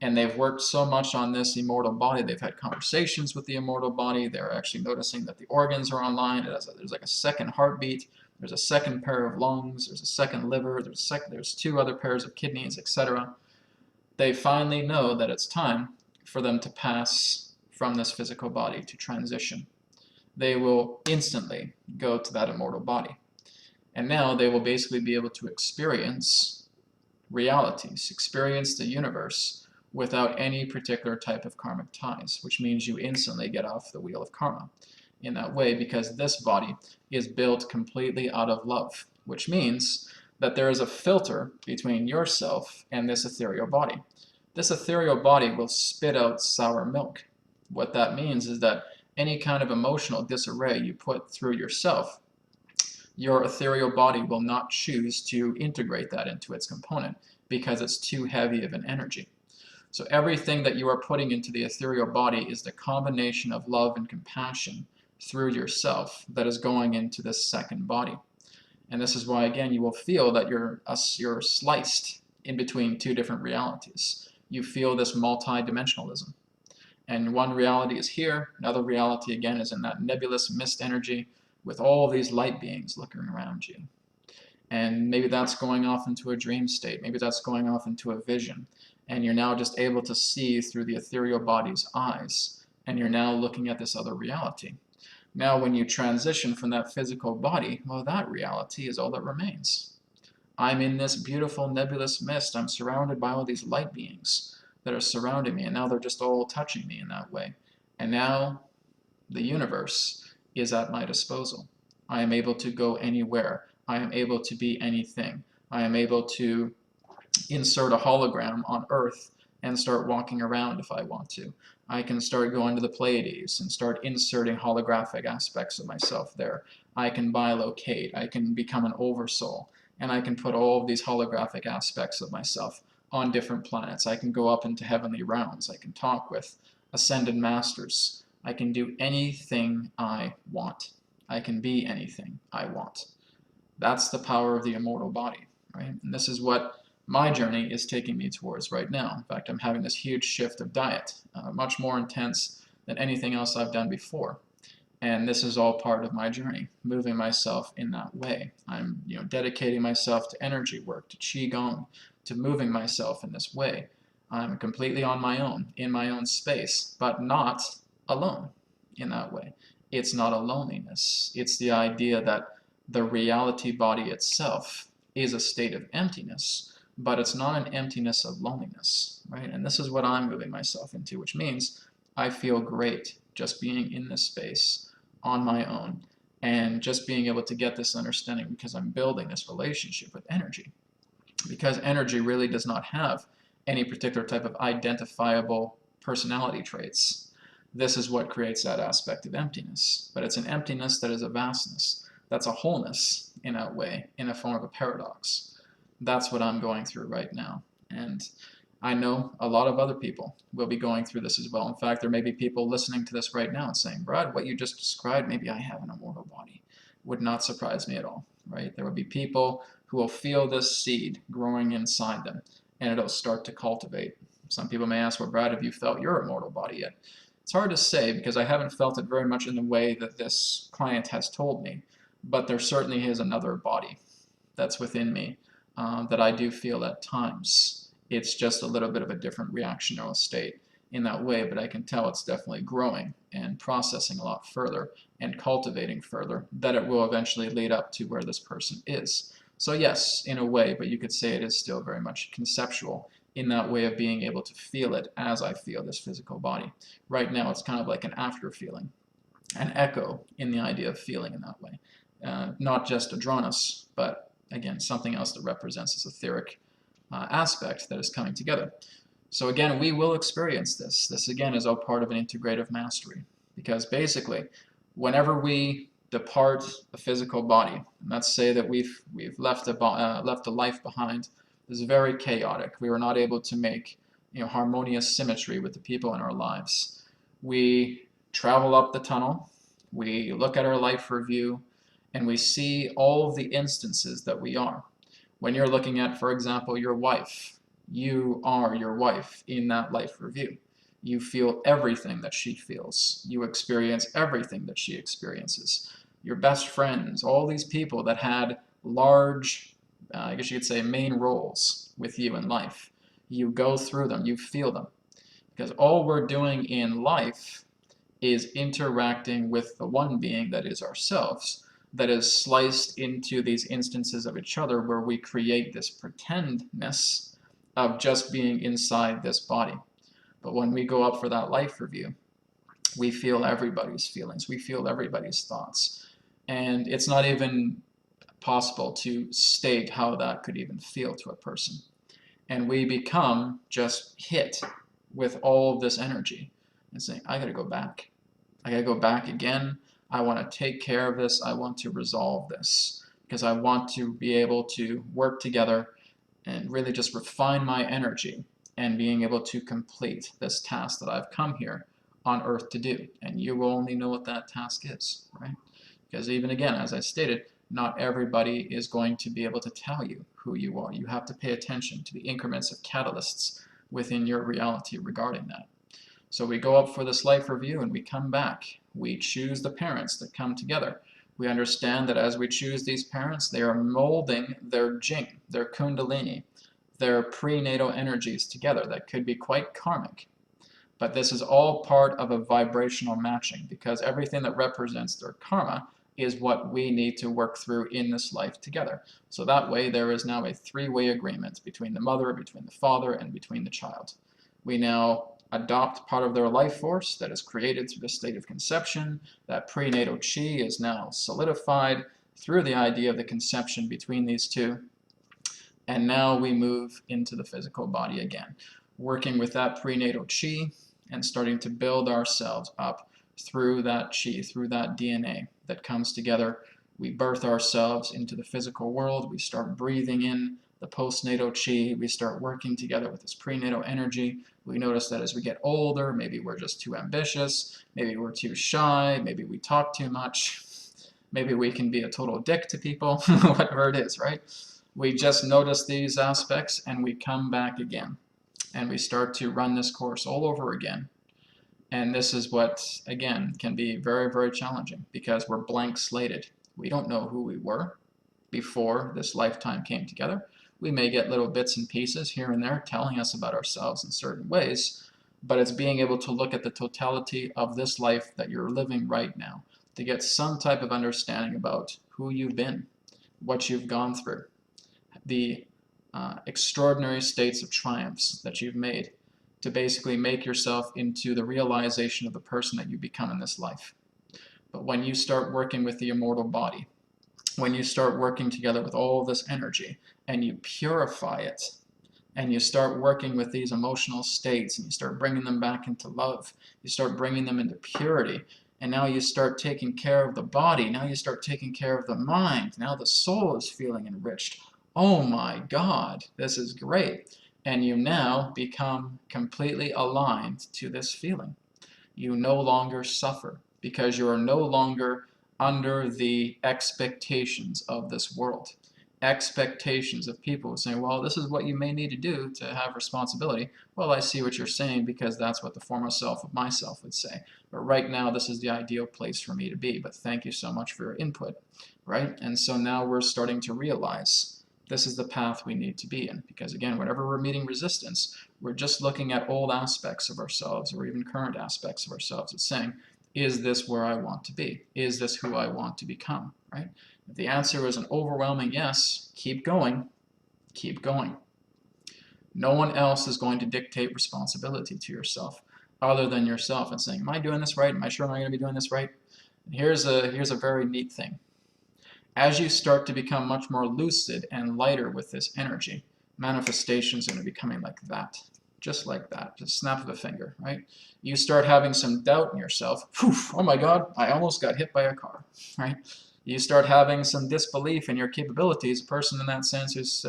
And they've worked so much on this immortal body, they've had conversations with the immortal body, they're actually noticing that the organs are online, there's like a second heartbeat, there's a second pair of lungs, there's a second liver, there's two other pairs of kidneys, etc. They finally know that it's time for them to pass from this physical body to transition. They will instantly go to that immortal body. And now they will basically be able to experience realities, experience the universe without any particular type of karmic ties, which means you instantly get off the wheel of karma in that way, because this body is built completely out of love, which means that there is a filter between yourself and this ethereal body. This ethereal body will spit out sour milk. What that means is that any kind of emotional disarray you put through yourself, your ethereal body will not choose to integrate that into its component because it's too heavy of an energy. So everything that you are putting into the ethereal body is the combination of love and compassion through yourself that is going into this second body. And this is why, again, you will feel that you're sliced in between two different realities. You feel this multi-dimensionalism. And one reality is here, another reality, again, is in that nebulous mist energy with all these light beings looking around you. And maybe that's going off into a dream state. Maybe that's going off into a vision. And you're now just able to see through the ethereal body's eyes. And you're now looking at this other reality. Now when you transition from that physical body, well, that reality is all that remains. I'm in this beautiful nebulous mist. I'm surrounded by all these light beings that are surrounding me. And now they're just all touching me in that way. And now the universe is at my disposal. I am able to go anywhere. I am able to be anything. I am able to insert a hologram on Earth and start walking around if I want to. I can start going to the Pleiades and start inserting holographic aspects of myself there. I can bilocate. I can become an oversoul. And I can put all of these holographic aspects of myself on different planets. I can go up into heavenly realms. I can talk with ascended masters. I can do anything I want. I can be anything I want. That's the power of the immortal body, right? And this is what my journey is taking me towards right now. In fact, I'm having this huge shift of diet, much more intense than anything else I've done before. And this is all part of my journey, moving myself in that way. I'm dedicating myself to energy work, to qigong, to moving myself in this way. I'm completely on my own, in my own space, but not alone in that way. It's not a loneliness. It's the idea that the reality body itself is a state of emptiness, but it's not an emptiness of loneliness, right? And this is what I'm moving myself into, which means I feel great just being in this space on my own and just being able to get this understanding because I'm building this relationship with energy. Because energy really does not have any particular type of identifiable personality traits. This is what creates that aspect of emptiness. But it's an emptiness that is a vastness. That's a wholeness in a way, in a form of a paradox. That's what I'm going through right now. And I know a lot of other people will be going through this as well. In fact, there may be people listening to this right now and saying, Brad, what you just described, maybe I have an immortal body. Would not surprise me at all, right? There will be people who will feel this seed growing inside them, and it'll start to cultivate. Some people may ask, well, Brad, have you felt your immortal body yet? It's hard to say because I haven't felt it very much in the way that this client has told me, but there certainly is another body that's within me that I do feel at times. It's just a little bit of a different reactional state in that way, but I can tell it's definitely growing and processing a lot further and cultivating further, that it will eventually lead up to where this person is. So yes, in a way, but you could say it is still very much conceptual in that way of being able to feel it as I feel this physical body. Right now it's kind of like an after feeling, an echo in the idea of feeling in that way. Not just Adronis, but again, something else that represents this etheric aspect that is coming together. So again, we will experience this. This again is all part of an integrative mastery, because basically, whenever we depart the physical body, and let's say that we've left a life behind, this is very chaotic. We were not able to make harmonious symmetry with the people in our lives. We travel up the tunnel, we look at our life review, and we see all of the instances that we are. When you're looking at, for example, your wife, you are your wife in that life review. You feel everything that she feels. You experience everything that she experiences. Your best friends, all these people that had large, I guess you could say, main roles with you in life. You go through them, you feel them. Because all we're doing in life is interacting with the one being that is ourselves, that is sliced into these instances of each other where we create this pretendness of just being inside this body. But when we go up for that life review, we feel everybody's feelings, we feel everybody's thoughts. And it's not even possible to state how that could even feel to a person. And we become just hit with all of this energy and saying, I gotta go back. I gotta go back again. I want to take care of this. I want to resolve this because I want to be able to work together and really just refine my energy and being able to complete this task that I've come here on Earth to do. And you will only know what that task is, right? Because even again, as I stated, not everybody is going to be able to tell you who you are. You have to pay attention to the increments of catalysts within your reality regarding that. So we go up for this life review and we come back. We choose the parents that come together. We understand that as we choose these parents, they are molding their jing, their kundalini, their prenatal energies together that could be quite karmic. But this is all part of a vibrational matching because everything that represents their karma is what we need to work through in this life together. So that way there is now a three-way agreement between the mother, between the father, and between the child. We now adopt part of their life force that is created through the state of conception. That prenatal chi is now solidified through the idea of the conception between these two. And now we move into the physical body again, working with that prenatal chi and starting to build ourselves up through that chi, through that DNA that comes together. We birth ourselves into the physical world. We start breathing in the postnatal chi. We start working together with this prenatal energy. We notice that as we get older, maybe we're just too ambitious, maybe we're too shy, maybe we talk too much, maybe we can be a total dick to people, whatever it is, right? We just notice these aspects and we come back again. And we start to run this course all over again. And this is what, again, can be very, very challenging because we're blank slated. We don't know who we were before this lifetime came together. We may get little bits and pieces here and there telling us about ourselves in certain ways, but it's being able to look at the totality of this life that you're living right now to get some type of understanding about who you've been, what you've gone through, the extraordinary states of triumphs that you've made to basically make yourself into the realization of the person that you become in this life. But when you start working with the immortal body, when you start working together with all this energy and you purify it and you start working with these emotional states and you start bringing them back into love, you start bringing them into purity, and now you start taking care of the body, now you start taking care of the mind, now the soul is feeling enriched. Oh my God, this is great. And you now become completely aligned to this feeling. You no longer suffer because you are no longer under the expectations of this world. Expectations of people saying, well, this is what you may need to do to have responsibility. Well, I see what you're saying because that's what the former self of myself would say. But right now, this is the ideal place for me to be. But thank you so much for your input, right? And so now we're starting to realize this is the path we need to be in. Because again, whenever we're meeting resistance, we're just looking at old aspects of ourselves or even current aspects of ourselves. It's saying, is this where I want to be? Is this who I want to become, right? If the answer is an overwhelming yes, keep going, keep going. No one else is going to dictate responsibility to yourself other than yourself and saying, am I doing this right? Am I sure I'm going to be doing this right? And here's a very neat thing. As you start to become much more lucid and lighter with this energy, manifestations are going to be coming like that. Just like that, just snap of a finger, right? You start having some doubt in yourself. Whew, oh my God, I almost got hit by a car, right? You start having some disbelief in your capabilities. A person in that sense who's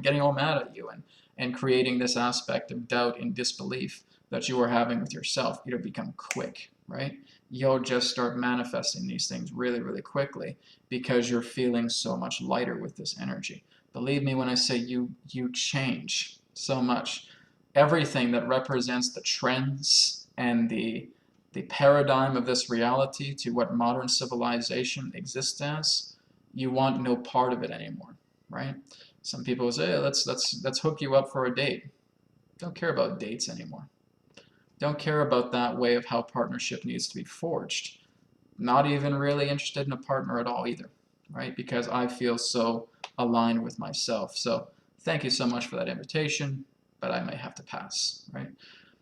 getting all mad at you and creating this aspect of doubt and disbelief that you are having with yourself, it'll become quick, right? You'll just start manifesting these things really, really quickly because you're feeling so much lighter with this energy. Believe me when I say you change so much. Everything that represents the trends and the paradigm of this reality to what modern civilization exists as, you want no part of it anymore, right? Some people say, hey, let's hook you up for a date. Don't care about dates anymore. Don't care about that way of how partnership needs to be forged. Not even really interested in a partner at all either, right? Because I feel so aligned with myself. So thank you so much for that invitation, but I may have to pass, right?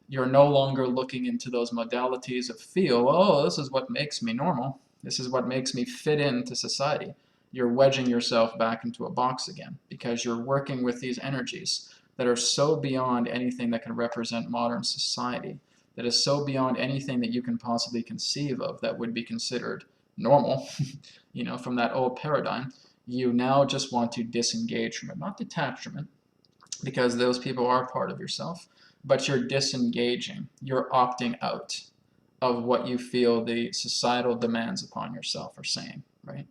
You're no longer looking into those modalities of feel, oh, this is what makes me normal. This is what makes me fit into society. You're wedging yourself back into a box again because you're working with these energies that are so beyond anything that can represent modern society, that is so beyond anything that you can possibly conceive of that would be considered normal, you know, from that old paradigm. You now just want to disengage from it, not detach from it, because those people are part of yourself, but you're disengaging, you're opting out of what you feel the societal demands upon yourself are saying, right?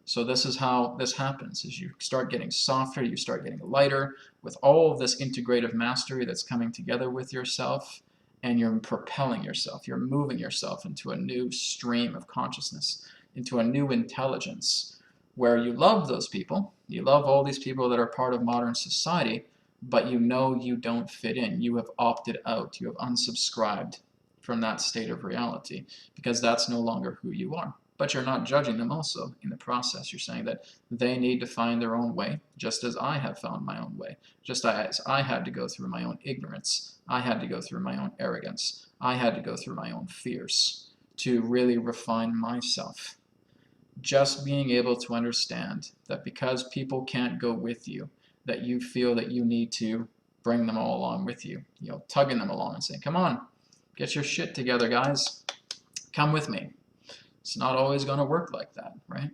So this is how this happens, is you start getting softer, you start getting lighter with all of this integrative mastery that's coming together with yourself, and you're propelling yourself, you're moving yourself into a new stream of consciousness, into a new intelligence, where you love those people, you love all these people that are part of modern society, but you know you don't fit in. You have opted out. You have unsubscribed from that state of reality because that's no longer who you are. But you're not judging them also in the process. You're saying that they need to find their own way, just as I have found my own way. Just as I had to go through my own ignorance. I had to go through my own arrogance. I had to go through my own fears to really refine myself. Just being able to understand that because people can't go with you, that you feel that you need to bring them all along with you, you know, tugging them along and saying, come on, get your shit together, guys. Come with me. It's not always going to work like that, right?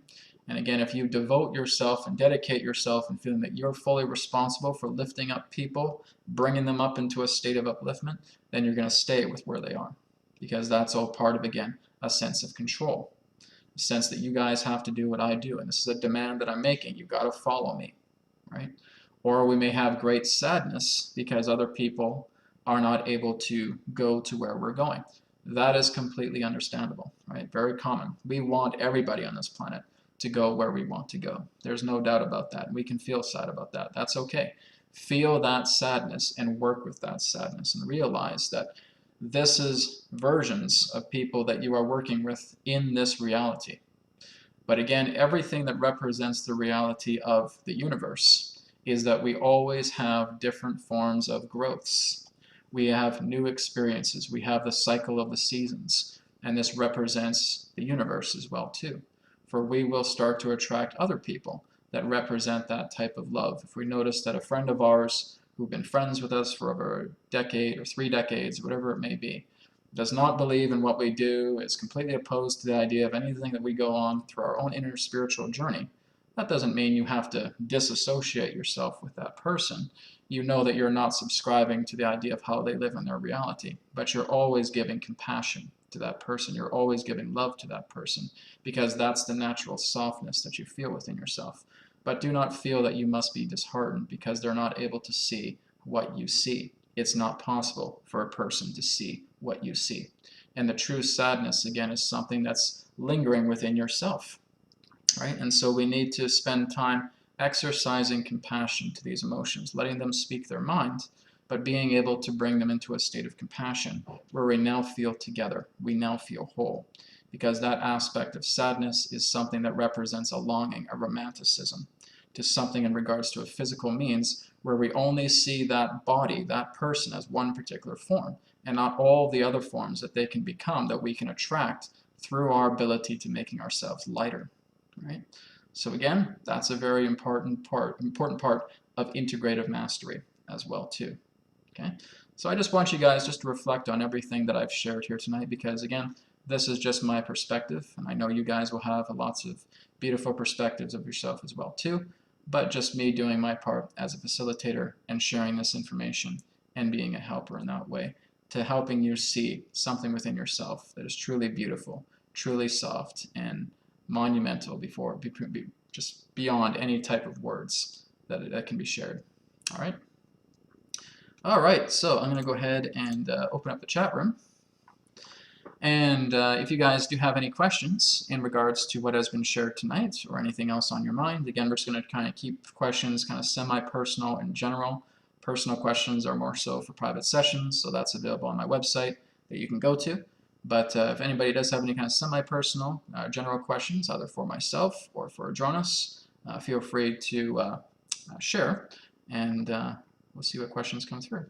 And again, if you devote yourself and dedicate yourself and feeling that you're fully responsible for lifting up people, bringing them up into a state of upliftment, then you're going to stay with where they are. Because that's all part of, again, a sense of control. A sense that you guys have to do what I do. And this is a demand that I'm making. You've got to follow me, right? Or we may have great sadness because other people are not able to go to where we're going. That is completely understandable, right? Very common. We want everybody on this planet to go where we want to go. There's no doubt about that. We can feel sad about that. That's okay. Feel that sadness and work with that sadness and realize that this is versions of people that you are working with in this reality. But again, everything that represents the reality of the universe is that we always have different forms of growths. We have new experiences. We have the cycle of the seasons. And this represents the universe as well, too. For we will start to attract other people that represent that type of love. If we notice that a friend of ours who've been friends with us for over a decade or 3 decades, whatever it may be, does not believe in what we do, is completely opposed to the idea of anything that we go on through our own inner spiritual journey, that doesn't mean you have to disassociate yourself with that person. You know that you're not subscribing to the idea of how they live in their reality, but you're always giving compassion to that person. You're always giving love to that person because that's the natural softness that you feel within yourself. But do not feel that you must be disheartened because they're not able to see what you see. It's not possible for a person to see what you see. And the true sadness, again, is something that's lingering within yourself. Right? And so we need to spend time exercising compassion to these emotions, letting them speak their mind, but being able to bring them into a state of compassion where we now feel together, we now feel whole. Because that aspect of sadness is something that represents a longing, a romanticism, to something in regards to a physical means where we only see that body, that person as one particular form, and not all the other forms that they can become that we can attract through our ability to making ourselves lighter. Right? So again, that's a very important part of integrative mastery as well too. Okay? So I just want you guys just to reflect on everything that I've shared here tonight because again, this is just my perspective and I know you guys will have lots of beautiful perspectives of yourself as well too, but just me doing my part as a facilitator and sharing this information and being a helper in that way to helping you see something within yourself that is truly beautiful, truly soft, and monumental just beyond any type of words that can be shared. All right? All right, so I'm going to go ahead and open up the chat room. And if you guys do have any questions in regards to what has been shared tonight or anything else on your mind, again, we're just going to kind of keep questions kind of semi-personal in general. Personal questions are more so for private sessions, so that's available on my website that you can go to. But if anybody does have any kind of semi-personal general questions, either for myself or for Jonas, feel free to share, and we'll see what questions come through.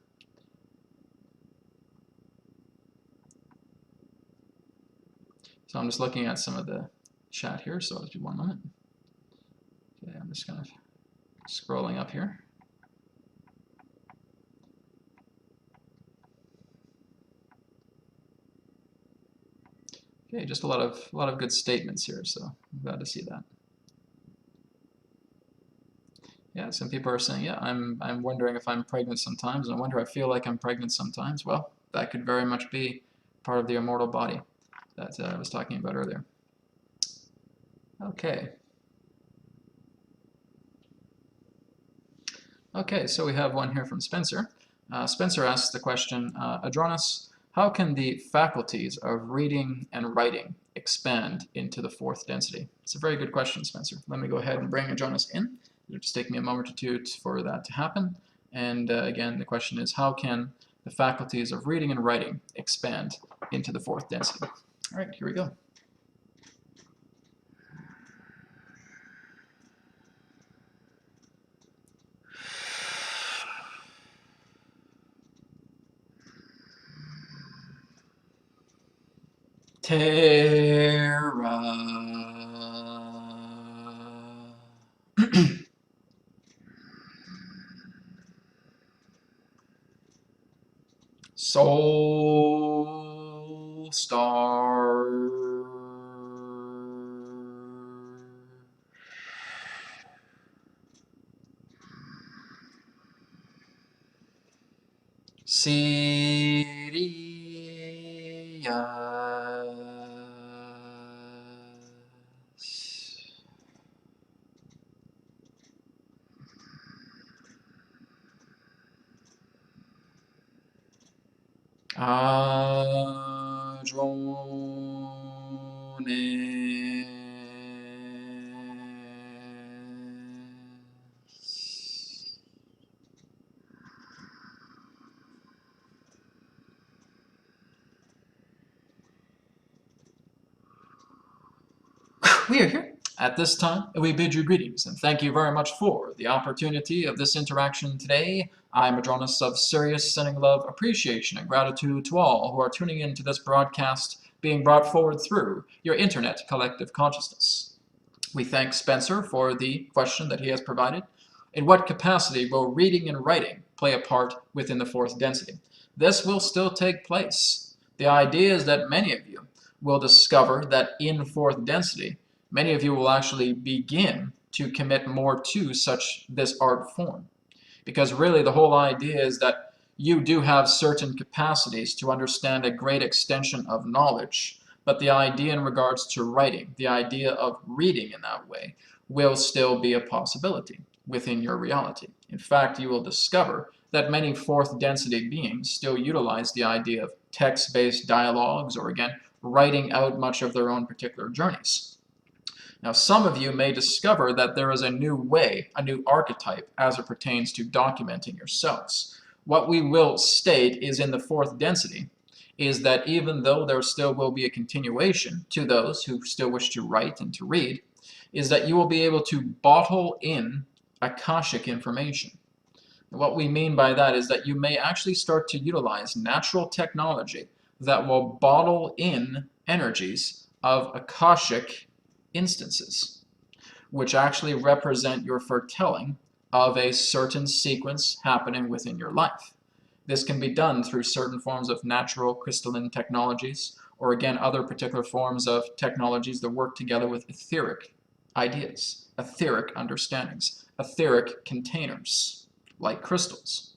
So I'm just looking at some of the chat here, so I'll just do 1 moment. Okay, I'm just kind of scrolling up here. Okay, just a lot of good statements here, so I'm glad to see that. Yeah, some people are saying, yeah, I'm wondering if I'm pregnant sometimes, and I feel like I'm pregnant sometimes. Well, that could very much be part of the immortal body that I was talking about earlier. Okay. Okay, so we have one here from Spencer. Spencer asks the question, Adronis, how can the faculties of reading and writing expand into the fourth density? It's a very good question, Spencer. Let me go ahead and bring Adronis in. It'll just take me a moment or two for that to happen. And again, the question is, how can the faculties of reading and writing expand into the fourth density? All right, here we go. Terra. Soul Star. Sirius. Adrones. We are here. At this time, we bid you greetings and thank you very much for the opportunity of this interaction today. I'm Adronis of Sirius, sending love, appreciation, and gratitude to all who are tuning in to this broadcast being brought forward through your internet collective consciousness. We thank Spencer for the question that he has provided. In what capacity will reading and writing play a part within the fourth density? This will still take place. The idea is that many of you will discover that in fourth density, many of you will actually begin to commit more to this art form. Because really the whole idea is that you do have certain capacities to understand a great extension of knowledge, but the idea in regards to writing, the idea of reading in that way, will still be a possibility within your reality. In fact, you will discover that many fourth density beings still utilize the idea of text-based dialogues, or again, writing out much of their own particular journeys. Now, some of you may discover that there is a new way, a new archetype, as it pertains to documenting yourselves. What we will state is in the fourth density, is that even though there still will be a continuation to those who still wish to write and to read, is that you will be able to bottle in Akashic information. And what we mean by that is that you may actually start to utilize natural technology that will bottle in energies of Akashic instances, which actually represent your foretelling of a certain sequence happening within your life. This can be done through certain forms of natural crystalline technologies, or again, other particular forms of technologies that work together with etheric ideas, etheric understandings, etheric containers, like crystals.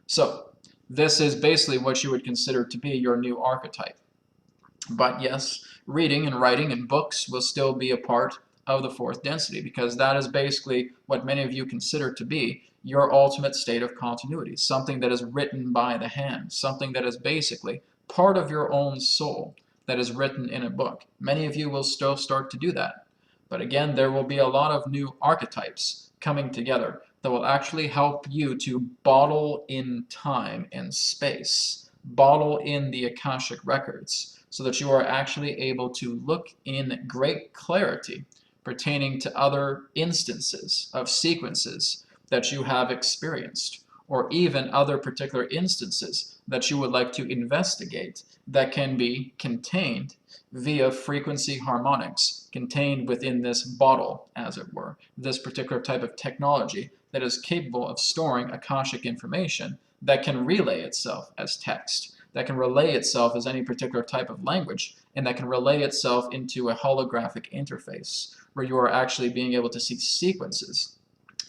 So, This is basically what you would consider to be your new archetype. But yes, reading and writing and books will still be a part of the fourth density, because that is basically what many of you consider to be your ultimate state of continuity, something that is written by the hand, something that is basically part of your own soul that is written in a book. Many of you will still start to do that. But again, there will be a lot of new archetypes coming together that will actually help you to bottle in time and space, bottle in the Akashic records, so that you are actually able to look in great clarity pertaining to other instances of sequences that you have experienced, or even other particular instances that you would like to investigate that can be contained via frequency harmonics, contained within this bottle, as it were, this particular type of technology that is capable of storing Akashic information that can relay itself as text, that can relay itself as any particular type of language, and that can relay itself into a holographic interface where you are actually being able to see sequences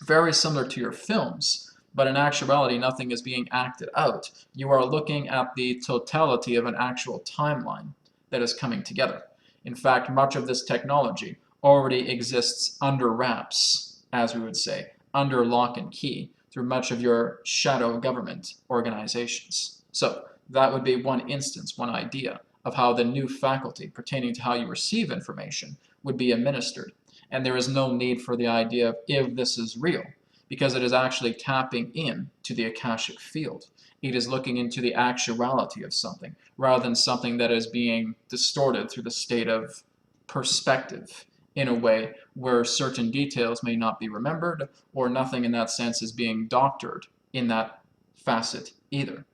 very similar to your films, but in actuality nothing is being acted out. You are looking at the totality of an actual timeline that is coming together. In fact, much of this technology already exists under wraps, as we would say, under lock and key, through much of your shadow government organizations. So that would be one instance, one idea of how the new faculty pertaining to how you receive information would be administered. And there is no need for the idea of if this is real, because it is actually tapping in to the Akashic field. It is looking into the actuality of something, rather than something that is being distorted through the state of perspective in a way where certain details may not be remembered, or nothing in that sense is being doctored in that facet either.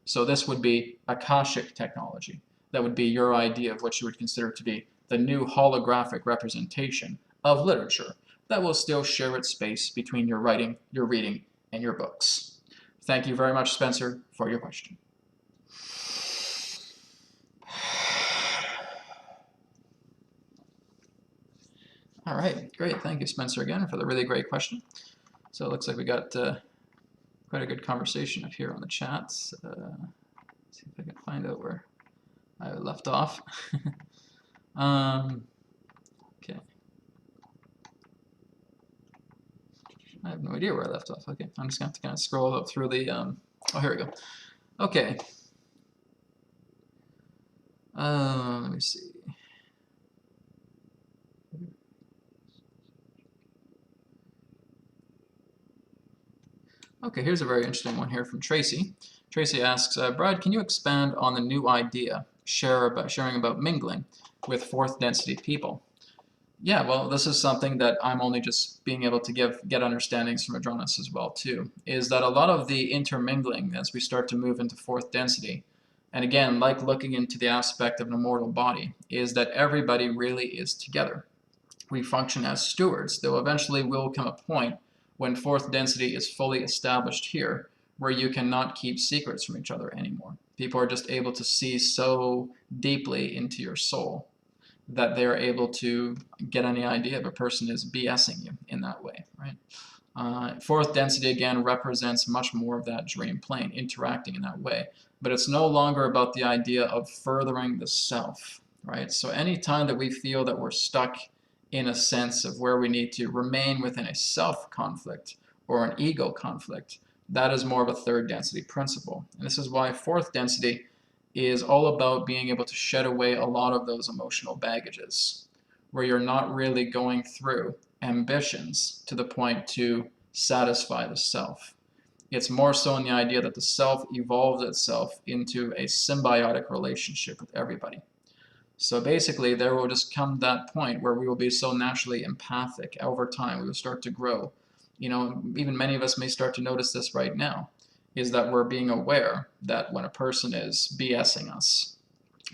So this would be Akashic technology. That would be your idea of what you would consider to be the new holographic representation of literature that will still share its space between your writing, your reading, and your books. Thank you very much, Spencer, for your question. All right, great. Thank you, Spencer, again, for the really great question. So it looks like we got quite a good conversation up here on the chat. See if I can find out where I left off. Okay. I have no idea where I left off. Okay, I'm just going to have to kind of scroll up through the, oh, here we go. Okay. Let me see. Okay, here's a very interesting one here from Tracy. Tracy asks, Brad, can you expand on the new idea, sharing about mingling with fourth density people? Yeah, well, this is something that I'm only just being able to get understandings from Adronis as well, too, is that a lot of the intermingling as we start to move into fourth density, and again, like looking into the aspect of an immortal body, is that everybody really is together. We function as stewards, though eventually will come a point when fourth density is fully established here, where you cannot keep secrets from each other anymore. People are just able to see so deeply into your soul that they're able to get any idea if a person is BSing you in that way, right? Fourth density, again, represents much more of that dream plane, interacting in that way. But it's no longer about the idea of furthering the self, right? So anytime that we feel that we're stuck in a sense of where we need to remain within a self conflict or an ego conflict, that is more of a third density principle. And this is why fourth density is all about being able to shed away a lot of those emotional baggages, where you're not really going through ambitions to the point to satisfy the self. It's more so in the idea that the self evolves itself into a symbiotic relationship with everybody. So basically, there will just come that point where we will be so naturally empathic over time. We will start to grow. You know, even many of us may start to notice this right now, is that we're being aware that when a person is BSing us,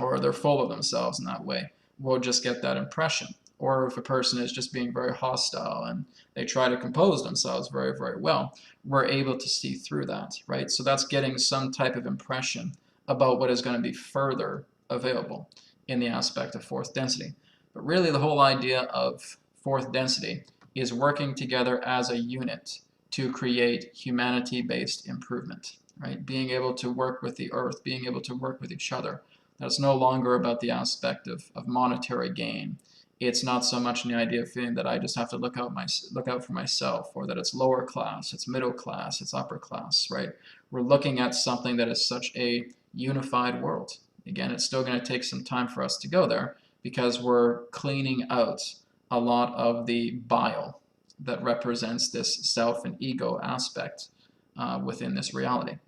or they're full of themselves in that way, we'll just get that impression. Or if a person is just being very hostile and they try to compose themselves very, very well, we're able to see through that, right? So that's getting some type of impression about what is going to be further available in the aspect of fourth density. But really the whole idea of fourth density is working together as a unit to create humanity-based improvement. right? Being able to work with the earth, being able to work with each other. That's no longer about the aspect of monetary gain. It's not so much in the idea of feeling that I just have to look out for myself, or that it's lower class, it's middle class, it's upper class, right? We're looking at something that is such a unified world. Again, it's still going to take some time for us to go there because we're cleaning out a lot of the bile that represents this self and ego aspect within this reality.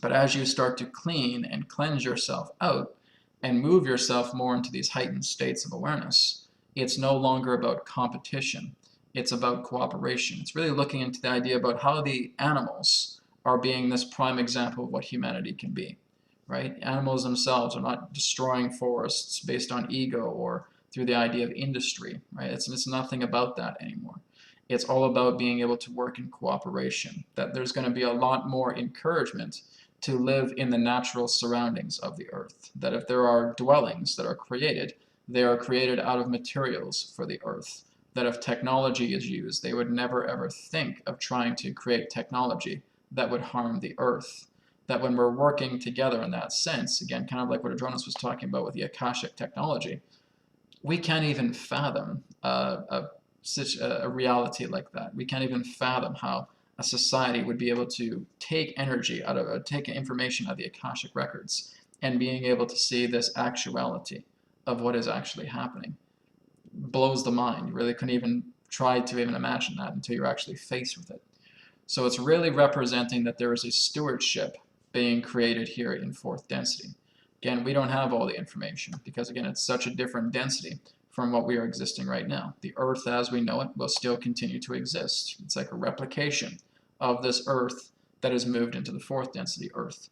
But as you start to clean and cleanse yourself out and move yourself more into these heightened states of awareness, it's no longer about competition. It's about cooperation. It's really looking into the idea about how the animals are being this prime example of what humanity can be, right? Animals themselves are not destroying forests based on ego or through the idea of industry, right? It's nothing about that anymore. It's all about being able to work in cooperation, that there's going to be a lot more encouragement to live in the natural surroundings of the earth, that if there are dwellings that are created, they are created out of materials for the earth, that if technology is used, they would never ever think of trying to create technology that would harm the earth. That when we're working together in that sense, again, kind of like what Adronis was talking about with the Akashic technology, we can't even fathom such a reality like that. We can't even fathom how a society would be able to take energy out of, take information out of the Akashic records and being able to see this actuality of what is actually happening. Blows the mind. You really couldn't even try to even imagine that until you're actually faced with it. So it's really representing that there is a stewardship being created here in fourth density. Again, we don't have all the information because, again, it's such a different density from what we are existing right now. The Earth as we know it will still continue to exist. It's like a replication of this Earth that has moved into the fourth density Earth.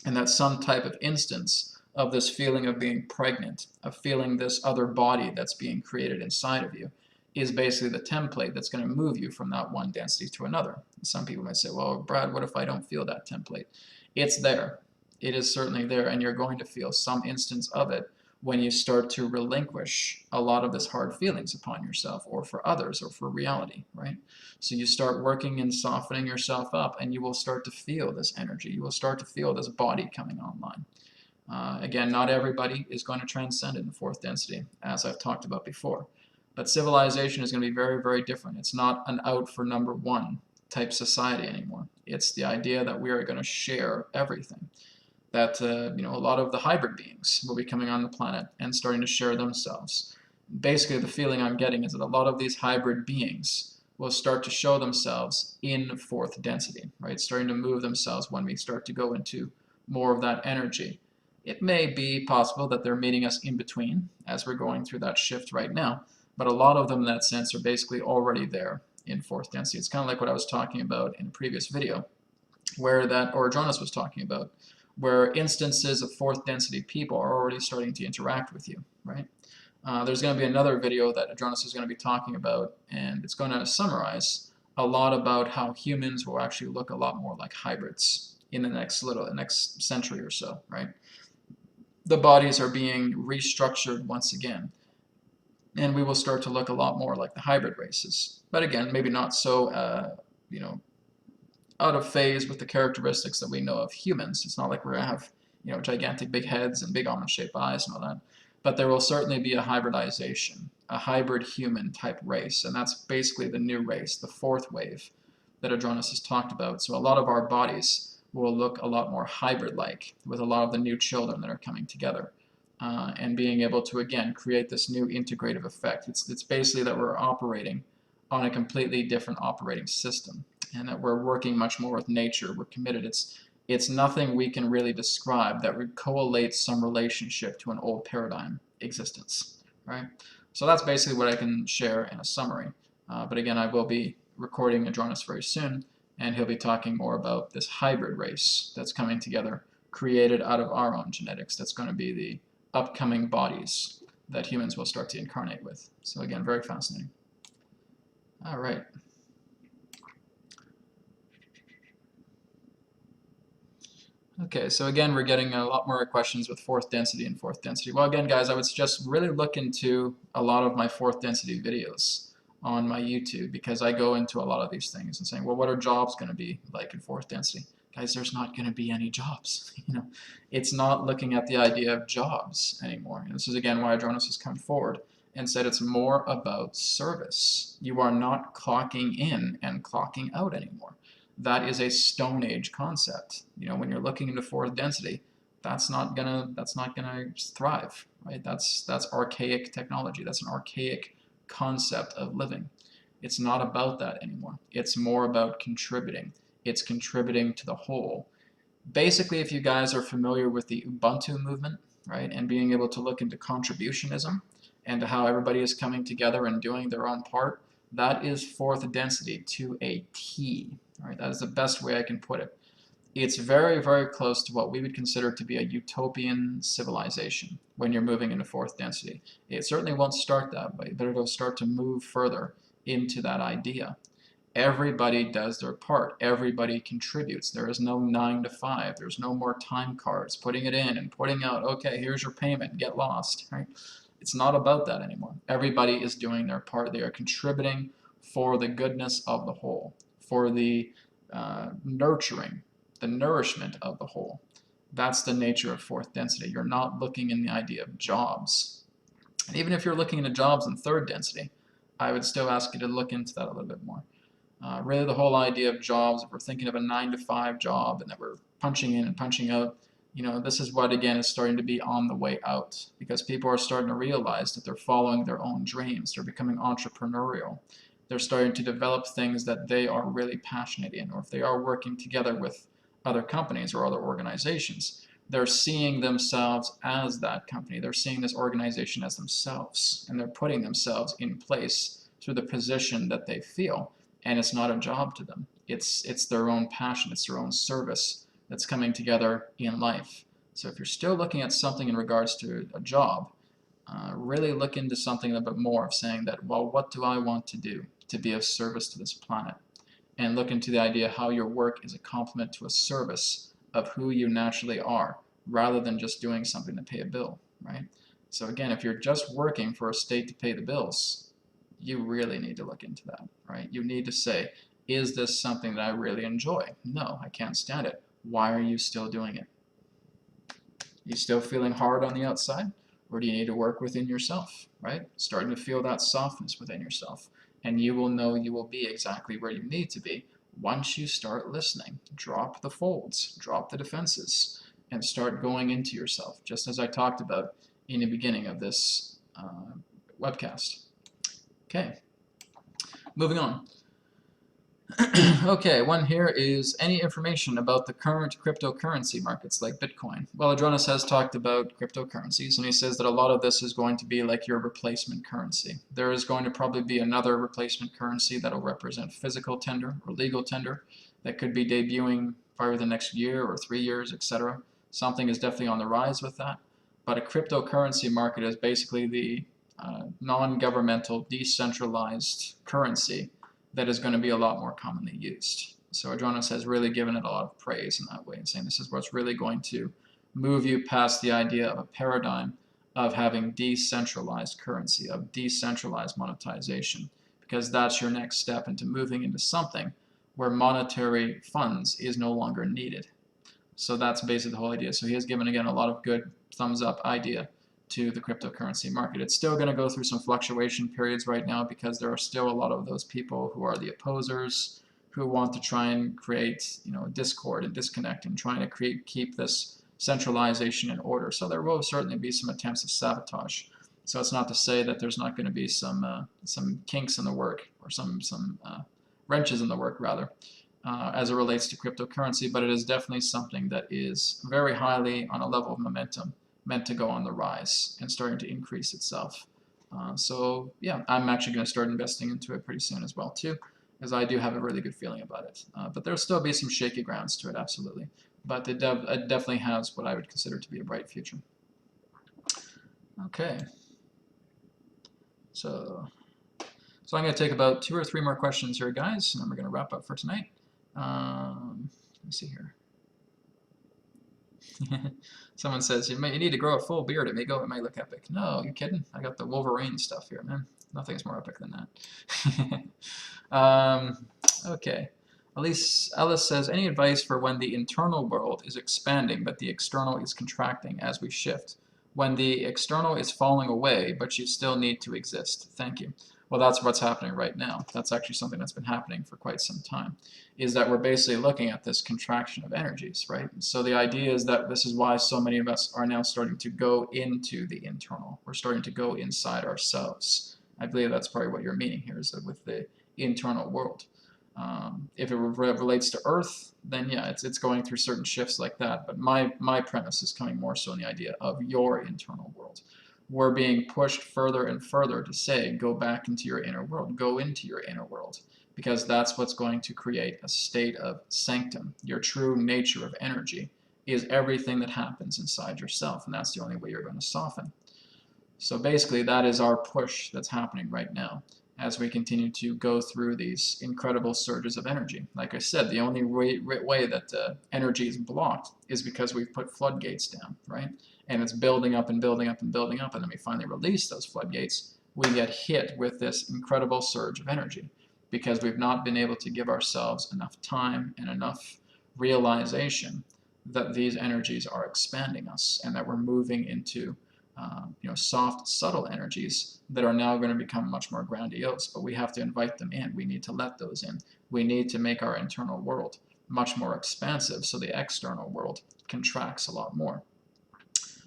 And that's some type of instance of this feeling of being pregnant, of feeling this other body that's being created inside of you, is basically the template that's going to move you from that one density to another. Some people might say, well, Brad, what if I don't feel that template? It's there. It is certainly there, and you're going to feel some instance of it when you start to relinquish a lot of this hard feelings upon yourself or for others or for reality, right? So you start working and softening yourself up, and you will start to feel this energy. You will start to feel this body coming online. Again, not everybody is going to transcend in the fourth density, as I've talked about before. But civilization is going to be very, very different. It's not an out for number one type society anymore. It's the idea that we are going to share everything. That a lot of the hybrid beings will be coming on the planet and starting to share themselves. Basically, the feeling I'm getting is that a lot of these hybrid beings will start to show themselves in fourth density, right? Starting to move themselves when we start to go into more of that energy. It may be possible that they're meeting us in between as we're going through that shift right now, but a lot of them in that sense are basically already there in fourth density. It's kind of like what I was talking about in a previous video, where that, or Jonas was talking about, where instances of fourth density people are already starting to interact with you, right? There's going to be another video that Jonas is going to be talking about, and it's going to summarize a lot about how humans will actually look a lot more like hybrids in the next century or so, right? The bodies are being restructured once again, and we will start to look a lot more like the hybrid races. But again, maybe not so, out of phase with the characteristics that we know of humans. It's not like we're going to have, gigantic big heads and big almond-shaped eyes and all that. But there will certainly be a hybridization, a hybrid human type race, and that's basically the new race, the fourth wave that Adronis has talked about. So a lot of our bodies will look a lot more hybrid-like with a lot of the new children that are coming together. And being able to, again, create this new integrative effect. It's basically that we're operating on a completely different operating system, and that we're working much more with nature. We're committed. It's nothing we can really describe that would collate some relationship to an old paradigm existence, right? So that's basically what I can share in a summary. But again, I will be recording Adronis very soon, and he'll be talking more about this hybrid race that's coming together, created out of our own genetics. That's going to be the upcoming bodies that humans will start to incarnate with. So again, very fascinating. All right. Okay, so again, we're getting a lot more questions with fourth density and fourth density. Well, again, guys, I would suggest really look into a lot of my fourth density videos on my YouTube, because I go into a lot of these things and saying, well, what are jobs going to be like in fourth density? guys, there's not going to be any jobs. It's not looking at the idea of jobs anymore. And this is again why Adronis has come forward and said it's more about service. You are not clocking in and clocking out anymore. That is a Stone Age concept. When you're looking into fourth density, that's not gonna thrive, right? That's archaic technology. That's an archaic concept of living. It's not about that anymore. It's more about contributing. It's contributing to the whole. Basically, if you guys are familiar with the Ubuntu movement, right, and being able to look into contributionism and how everybody is coming together and doing their own part, that is fourth density to a T. Right? That is the best way I can put it. It's very, very close to what we would consider to be a utopian civilization when you're moving into fourth density. It certainly won't start that way, but it'll start to move further into that idea. Everybody does their part. Everybody contributes. There is no 9 to 5. There's no more time cards, putting it in and putting out, okay, here's your payment, get lost. Right? It's not about that anymore. Everybody is doing their part. They are contributing for the goodness of the whole, for the nurturing, the nourishment of the whole. That's the nature of fourth density. You're not looking in the idea of jobs. And even if you're looking into jobs in third density, I would still ask you to look into that a little bit more. Really the whole idea of jobs, if we're thinking of a 9 to 5 job and that we're punching in and punching out, this is what again is starting to be on the way out, because people are starting to realize that they're following their own dreams. They're becoming entrepreneurial. They're starting to develop things that they are really passionate in, or if they are working together with other companies or other organizations, they're seeing themselves as that company. They're seeing this organization as themselves, and they're putting themselves in place through the position that they feel. And it's not a job to them. It's their own passion. It's their own service that's coming together in life. So if you're still looking at something in regards to a job, really look into something a bit more of saying that, well, what do I want to do to be of service to this planet? And look into the idea how your work is a complement to a service of who you naturally are, rather than just doing something to pay a bill, right? So again, if you're just working for a state to pay the bills, you really need to look into that, right? You need to say, is this something that I really enjoy? No, I can't stand it. Why are you still doing it? You still feeling hard on the outside? Or do you need to work within yourself, right? Starting to feel that softness within yourself. And you will know you will be exactly where you need to be once you start listening. Drop the folds, drop the defenses, and start going into yourself, just as I talked about in the beginning of this webcast. Okay, moving on. Okay, one here is any information about the current cryptocurrency markets like Bitcoin. Well, Adronis has talked about cryptocurrencies, and he says that a lot of this is going to be like your replacement currency. There is going to probably be another replacement currency that will represent physical tender or legal tender that could be debuting probably the next year or 3 years, etc. Something is definitely on the rise with that. But a cryptocurrency market is basically the non-governmental, decentralized currency that is going to be a lot more commonly used. So Adronis has really given it a lot of praise in that way, and saying this is what's really going to move you past the idea of a paradigm of having decentralized currency, of decentralized monetization, because that's your next step into moving into something where monetary funds is no longer needed. So that's basically the whole idea. So he has given, again, a lot of good thumbs up idea to the cryptocurrency market. It's still going to go through some fluctuation periods right now because there are still a lot of those people who are the opposers, who want to try and create, discord and disconnect and trying to keep this centralization in order. So there will certainly be some attempts of sabotage. So it's not to say that there's not going to be some kinks in the work, or some wrenches in the work rather, as it relates to cryptocurrency, but it is definitely something that is very highly on a level of momentum, meant to go on the rise and starting to increase itself. So yeah, I'm actually going to start investing into it pretty soon as well too, as I do have a really good feeling about it. But there'll still be some shaky grounds to it, absolutely. But it definitely has what I would consider to be a bright future. Okay. So I'm going to take about 2 or 3 more questions here, guys, and then we're going to wrap up for tonight. Let me see here. Someone says, you need to grow a full beard, it may look epic. No, you kidding? I got the Wolverine stuff here, man. Nothing's more epic than that. Okay. Ellis says, any advice for when the internal world is expanding but the external is contracting as we shift? When the external is falling away but you still need to exist. Thank you. Well, that's what's happening right now. That's actually something that's been happening for quite some time, is that we're basically looking at this contraction of energies, right? So the idea is that this is why so many of us are now starting to go into the internal. We're starting to go inside ourselves. I believe that's probably what you're meaning here, is that with the internal world. If it relates to Earth, then yeah, it's going through certain shifts like that. But my premise is coming more so in the idea of your internal world. We're being pushed further and further to say, go back into your inner world, go into your inner world, because that's what's going to create a state of sanctum. Your true nature of energy is everything that happens inside yourself, and that's the only way you're going to soften. So basically, that is our push that's happening right now as we continue to go through these incredible surges of energy. Like I said, the only way that energy is blocked is because we've put floodgates down, right? And it's building up and building up and building up, and then we finally release those floodgates. We get hit with this incredible surge of energy because we've not been able to give ourselves enough time and enough realization that these energies are expanding us and that we're moving into soft, subtle energies that are now going to become much more grandiose, but we have to invite them in. We need to let those in. We need to make our internal world much more expansive so the external world contracts a lot more.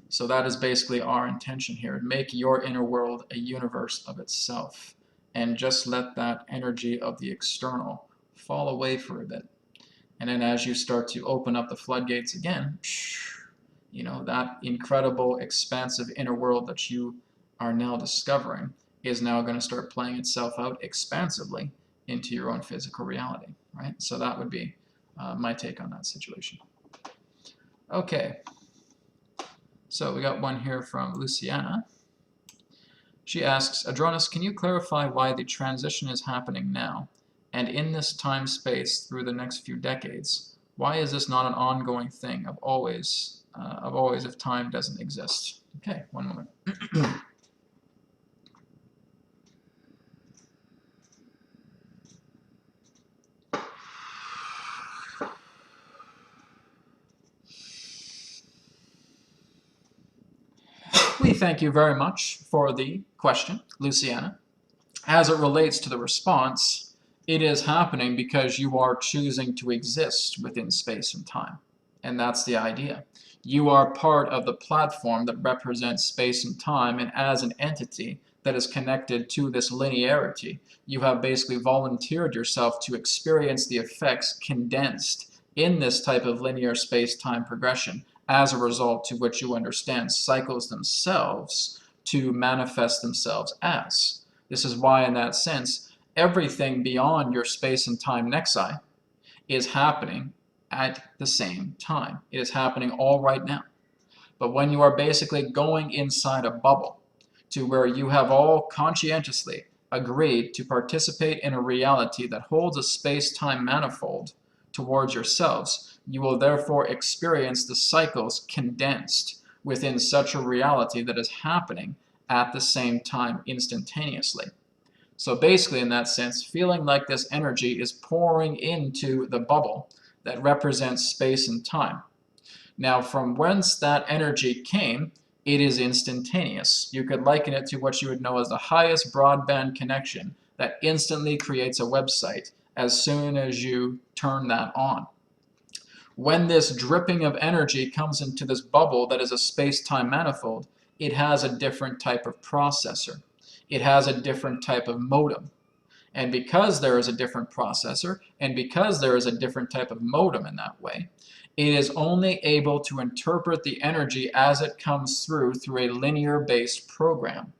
So that is basically our intention here. Make your inner world a universe of itself and just let that energy of the external fall away for a bit. And then as you start to open up the floodgates again, that incredible, expansive inner world that you are now discovering is now going to start playing itself out expansively into your own physical reality, right? So that would be my take on that situation. Okay, so we got one here from Luciana. She asks, Adronis, can you clarify why the transition is happening now? And in this time-space through the next few decades, why is this not an ongoing thing of always if time doesn't exist? Okay, one moment. We thank you very much for the question, Luciana. As it relates to the response, it is happening because you are choosing to exist within space and time. And that's the idea. You are part of the platform that represents space and time, and as an entity that is connected to this linearity, you have basically volunteered yourself to experience the effects condensed in this type of linear space-time progression, as a result to which you understand cycles themselves to manifest themselves as. This is why, in that sense, everything beyond your space and time nexi is happening at the same time. It is happening all right now. But when you are basically going inside a bubble to where you have all conscientiously agreed to participate in a reality that holds a space-time manifold towards yourselves, you will therefore experience the cycles condensed within such a reality that is happening at the same time instantaneously. So basically, in that sense, feeling like this energy is pouring into the bubble that represents space and time. Now, from whence that energy came, it is instantaneous. You could liken it to what you would know as the highest broadband connection that instantly creates a website as soon as you turn that on. When this dripping of energy comes into this bubble that is a space-time manifold, it has a different type of processor. It has a different type of modem. And because there is a different processor, and because there is a different type of modem in that way, it is only able to interpret the energy as it comes through a linear-based program.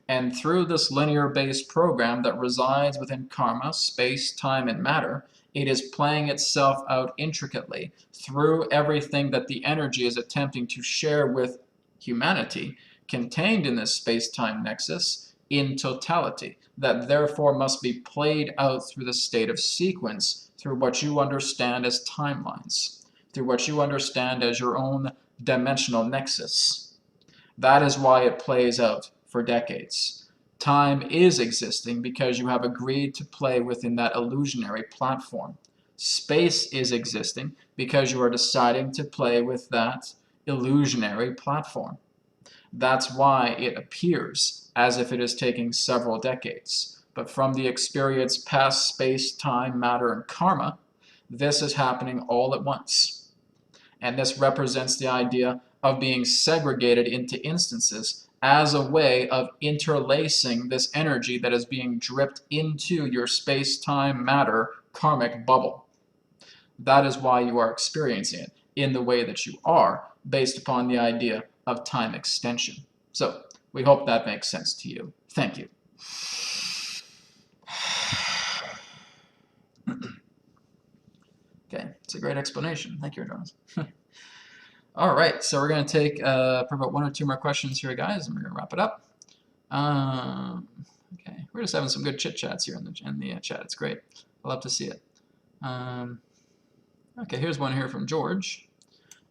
And through this linear-based program that resides within karma, space, time, and matter, it is playing itself out intricately through everything that the energy is attempting to share with humanity, contained in this space-time nexus, in totality, that therefore must be played out through the state of sequence, through what you understand as timelines, through what you understand as your own dimensional nexus. That is why it plays out for decades. Time is existing because you have agreed to play within that illusionary platform. Space is existing because you are deciding to play with that illusionary platform. That's why it appears as if it is taking several decades. But from the experience past space, time, matter, and karma, this is happening all at once. And this represents the idea of being segregated into instances as a way of interlacing this energy that is being dripped into your space-time matter karmic bubble. That is why you are experiencing it in the way that you are, based upon the idea of time extension. So, we hope that makes sense to you. Thank you. Okay, it's a great explanation. Thank you, Jonas. All right, so we're going to take about 1 or 2 more questions here, guys, and we're going to wrap it up. Okay, we're just having some good chit-chats here in the chat. It's great. I love to see it. Okay, here's one here from George.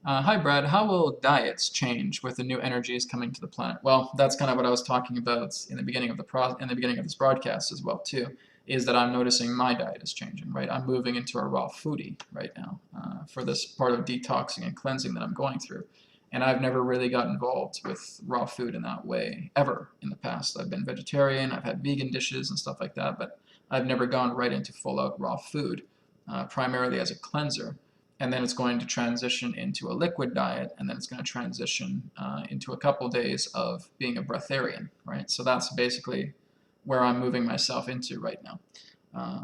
Hi, Brad. How will diets change with the new energies coming to the planet? Well, that's kind of what I was talking about in the beginning of this broadcast as well too. Is that I'm noticing my diet is changing, right? I'm moving into a raw foodie right now for this part of detoxing and cleansing that I'm going through. And I've never really got involved with raw food in that way ever in the past. I've been vegetarian, I've had vegan dishes and stuff like that, but I've never gone right into full-out raw food, primarily as a cleanser. And then it's going to transition into a liquid diet, and then it's going to transition into a couple days of being a breatharian, right? So that's basically where I'm moving myself into right now.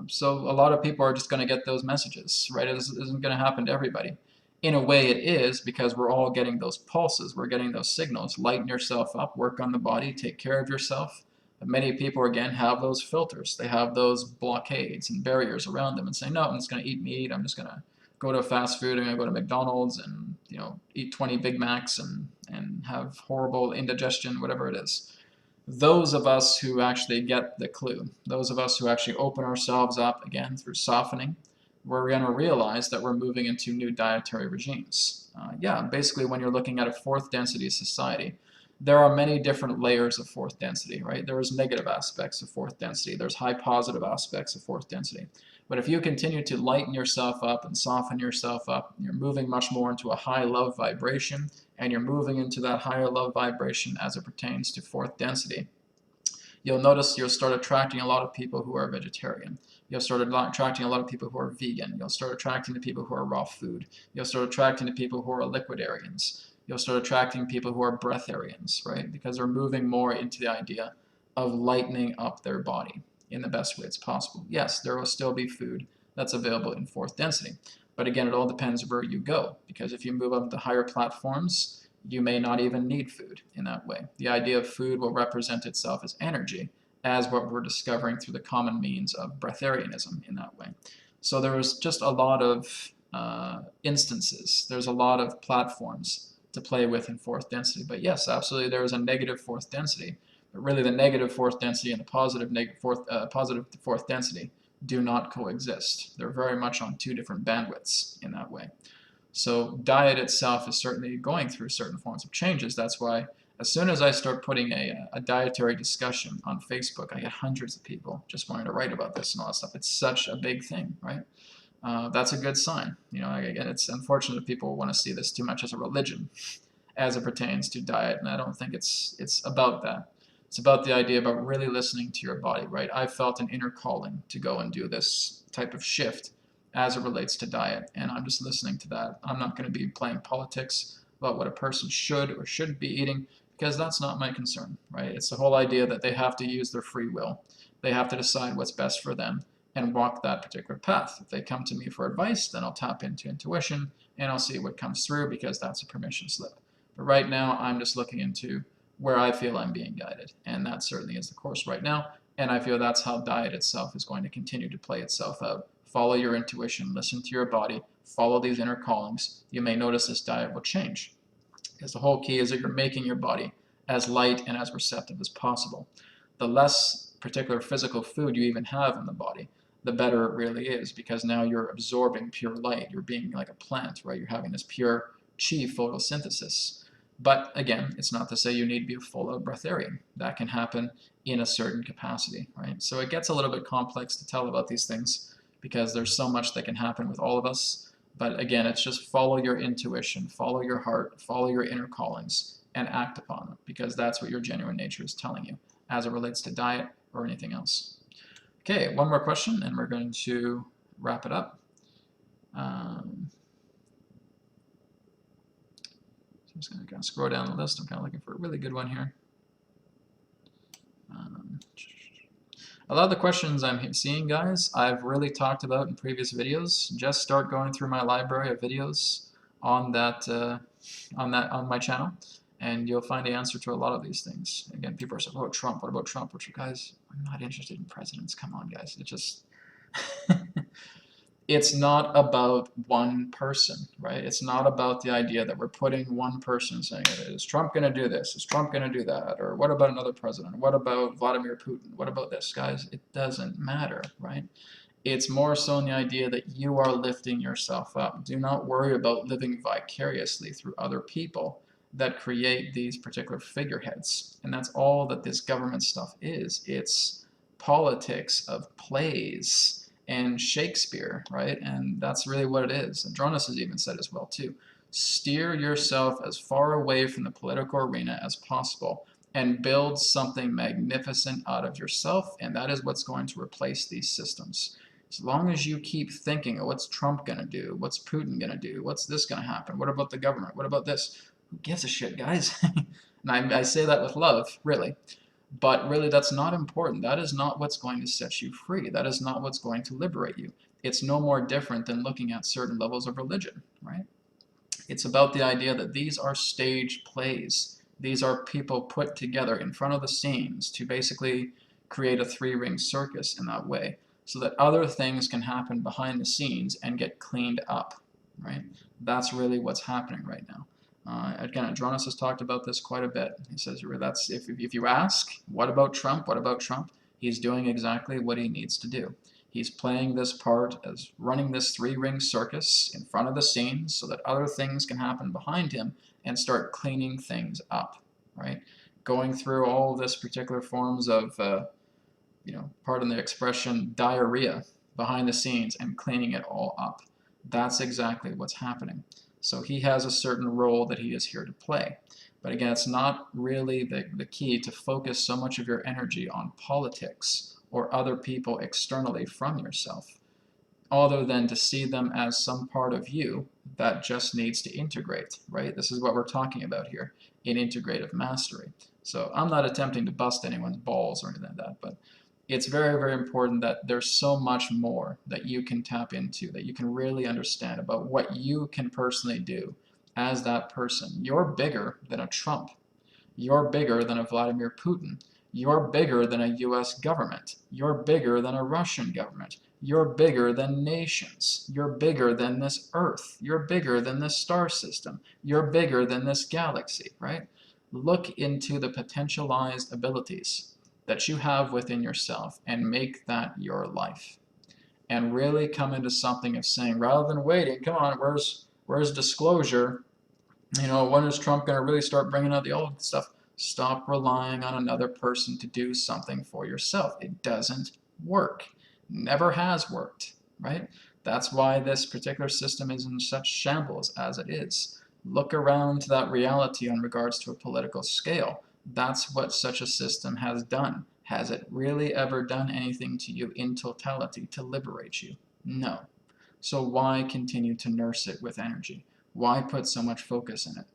So a lot of people are just going to get those messages, right? It isn't going to happen to everybody. In a way it is, because we're all getting those pulses, we're getting those signals. Lighten yourself up, work on the body, take care of yourself. But many people, again, have those filters. They have those blockades and barriers around them and say, no, I'm just going to eat meat, I'm just going to go to fast food, I'm going to go to McDonald's and eat 20 Big Macs and have horrible indigestion, whatever it is. Those of us who actually get the clue, those of us who actually open ourselves up, again, through softening, we're going to realize that we're moving into new dietary regimes. Yeah, basically when you're looking at a fourth density society, there are many different layers of fourth density, right? There's negative aspects of fourth density. There's high positive aspects of fourth density. But if you continue to lighten yourself up and soften yourself up, you're moving much more into a high love vibration, and you're moving into that higher love vibration as it pertains to fourth density. You'll notice you'll start attracting a lot of people who are vegetarian. You'll start attracting a lot of people who are vegan. You'll start attracting the people who are raw food. You'll start attracting the people who are liquidarians. You'll start attracting people who are breatharians, right? Because they're moving more into the idea of lightening up their body in the best way it's possible. Yes, there will still be food that's available in fourth density. But again, it all depends where you go. Because if you move up to higher platforms, you may not even need food in that way. The idea of food will represent itself as energy, as what we're discovering through the common means of breatharianism in that way. So there was just a lot of instances. There's a lot of platforms to play with in fourth density. But yes, absolutely, there is a negative fourth density. But really, the negative fourth density and the positive fourth density do not coexist. They're very much on 2 different bandwidths in that way. So diet itself is certainly going through certain forms of changes. That's why as soon as I start putting a dietary discussion on Facebook, I get hundreds of people just wanting to write about this and all that stuff. It's such a big thing, right? That's a good sign. Again, it's unfortunate that people want to see this too much as a religion as it pertains to diet, and I don't think it's about that. It's about the idea about really listening to your body, right? I felt an inner calling to go and do this type of shift as it relates to diet, and I'm just listening to that. I'm not going to be playing politics about what a person should or shouldn't be eating, because that's not my concern, right? It's the whole idea that they have to use their free will. They have to decide what's best for them and walk that particular path. If they come to me for advice, then I'll tap into intuition and I'll see what comes through, because that's a permission slip. But right now, I'm just looking into where I feel I'm being guided, and that certainly is the course right now, and I feel that's how diet itself is going to continue to play itself out. Follow your intuition, listen to your body, follow these inner callings. You may notice this diet will change, because the whole key is that you're making your body as light and as receptive as possible. The less particular physical food you even have in the body, the better it really is, because now you're absorbing pure light. You're being like a plant, right? You're having this pure chi photosynthesis. But again, it's not to say you need to be a full-out breatharian. That can happen in a certain capacity, right? So it gets a little bit complex to tell about these things because there's so much that can happen with all of us. But again, it's just follow your intuition, follow your heart, follow your inner callings, and act upon them, because that's what your genuine nature is telling you as it relates to diet or anything else. Okay, one more question, and we're going to wrap it up. So I'm just going to kind of scroll down the list. I'm kind of looking for a really good one here. A lot of the questions I'm seeing, guys, I've really talked about in previous videos. Just start going through my library of videos on on my channel, and you'll find the answer to a lot of these things. Again, people are saying, "Oh, Trump. What about Trump?" Which, guys, I'm not interested in presidents. Come on, guys. It just it's not about one person, right? It's not about the idea that we're putting one person saying, is Trump going to do this? Is Trump going to do that? Or what about another president? What about Vladimir Putin? What about this? Guys, it doesn't matter, right? It's more so in the idea that you are lifting yourself up. Do not worry about living vicariously through other people that create these particular figureheads. And that's all that this government stuff is. It's politics of plays and Shakespeare, right? And that's really what it is. Andronis has even said as well too. Steer yourself as far away from the political arena as possible and build something magnificent out of yourself, and that is what's going to replace these systems. As long as you keep thinking, oh, what's Trump going to do? What's Putin going to do? What's this going to happen? What about the government? What about this? Who gives a shit, guys? And I say that with love, really. But really, that's not important. That is not what's going to set you free. That is not what's going to liberate you. It's no more different than looking at certain levels of religion, right? It's about the idea that these are stage plays. These are people put together in front of the scenes to basically create a three-ring circus in that way, so that other things can happen behind the scenes and get cleaned up, right? That's really what's happening right now. Again, Andronis has talked about this quite a bit. He says, that's if you ask, what about Trump? What about Trump? He's doing exactly what he needs to do. He's playing this part as running this three-ring circus in front of the scenes so that other things can happen behind him and start cleaning things up, right? Going through all this particular forms of, pardon the expression, diarrhea behind the scenes and cleaning it all up. That's exactly what's happening. So he has a certain role that he is here to play. But again, it's not really the key to focus so much of your energy on politics or other people externally from yourself, other than to see them as some part of you that just needs to integrate, right? This is what we're talking about here in integrative mastery. So I'm not attempting to bust anyone's balls or anything like that, but it's very, very important that there's so much more that you can tap into, that you can really understand about what you can personally do as that person. You're bigger than a Trump. You're bigger than a Vladimir Putin. You're bigger than a US government. You're bigger than a Russian government. You're bigger than nations. You're bigger than this Earth. You're bigger than this star system. You're bigger than this galaxy, right? Look into the potentialized abilities that you have within yourself and make that your life. And really come into something of saying, rather than waiting, come on, where's disclosure? When is Trump going to really start bringing out the old stuff? Stop relying on another person to do something for yourself. It doesn't work. Never has worked, right? That's why this particular system is in such shambles as it is. Look around to that reality in regards to a political scale. That's what such a system has done. Has it really ever done anything to you in totality to liberate you? No. So why continue to nurse it with energy? Why put so much focus in it?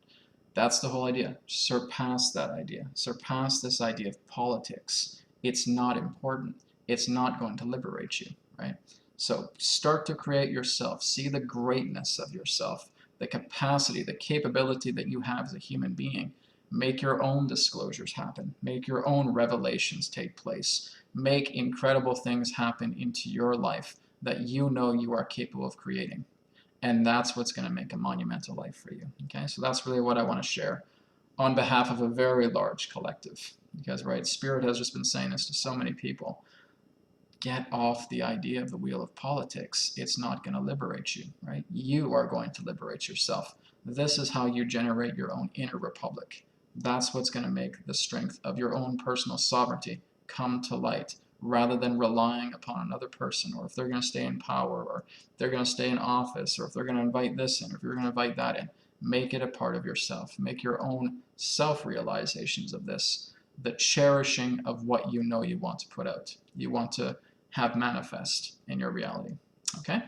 That's the whole idea. Surpass that idea. Surpass this idea of politics. It's not important. It's not going to liberate you, right? So start to create yourself. See the greatness of yourself, the capacity, the capability that you have as a human being. Make your own disclosures happen. Make your own revelations take place. Make incredible things happen into your life that you know you are capable of creating. And that's what's going to make a monumental life for you. Okay, so that's really what I want to share on behalf of a very large collective. Because, right, Spirit has just been saying this to so many people. Get off the idea of the wheel of politics. It's not going to liberate you, right? You are going to liberate yourself. This is how you generate your own inner republic. That's what's going to make the strength of your own personal sovereignty come to light, rather than relying upon another person, or if they're going to stay in power, or if they're going to stay in office, or if they're going to invite this in, or if you're going to invite that in. Make it a part of yourself. Make your own self-realizations of this, the cherishing of what you know you want to put out, you want to have manifest in your reality. Okay?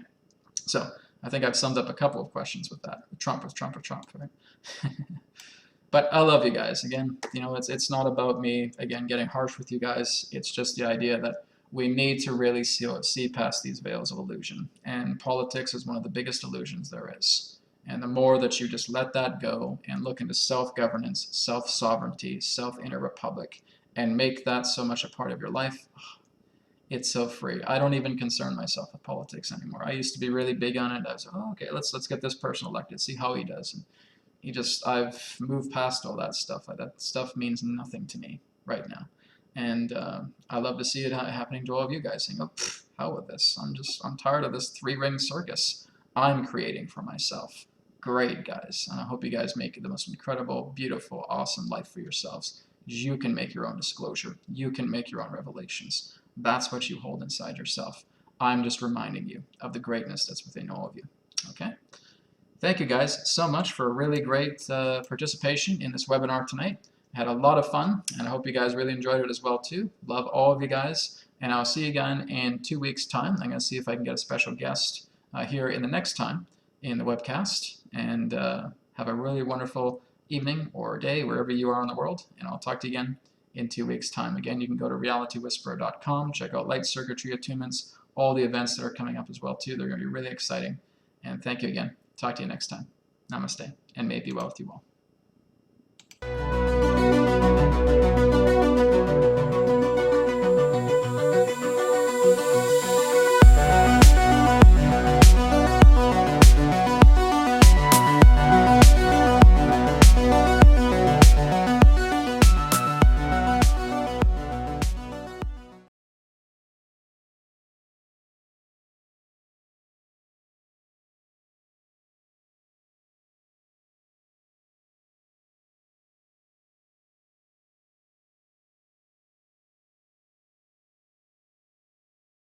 So I think I've summed up a couple of questions with that. Trump, right? But I love you guys. Again, you know, it's not about me, again, getting harsh with you guys. It's just the idea that we need to really see past these veils of illusion. And politics is one of the biggest illusions there is. And the more that you just let that go and look into self-governance, self-sovereignty, self-inner republic, and make that so much a part of your life, it's so free. I don't even concern myself with politics anymore. I used to be really big on it. I was like, oh, okay, let's get this person elected, see how he does. And I've moved past all that stuff. That stuff means nothing to me right now. And I love to see it happening to all of you guys, saying, oh, hell with this. I'm tired of this three-ring circus I'm creating for myself. Great, guys. And I hope you guys make it the most incredible, beautiful, awesome life for yourselves. You can make your own disclosure. You can make your own revelations. That's what you hold inside yourself. I'm just reminding you of the greatness that's within all of you. Okay? Thank you guys so much for a really great participation in this webinar tonight. I had a lot of fun, and I hope you guys really enjoyed it as well too. Love all of you guys, and I'll see you again in 2 weeks' time. I'm going to see if I can get a special guest here in the next time in the webcast, and have a really wonderful evening or day wherever you are in the world, and I'll talk to you again in 2 weeks' time. Again, you can go to realitywhisperer.com, check out light circuitry attunements, all the events that are coming up as well too. They're going to be really exciting, and thank you again. Talk to you next time. Namaste, and may it be well with you all.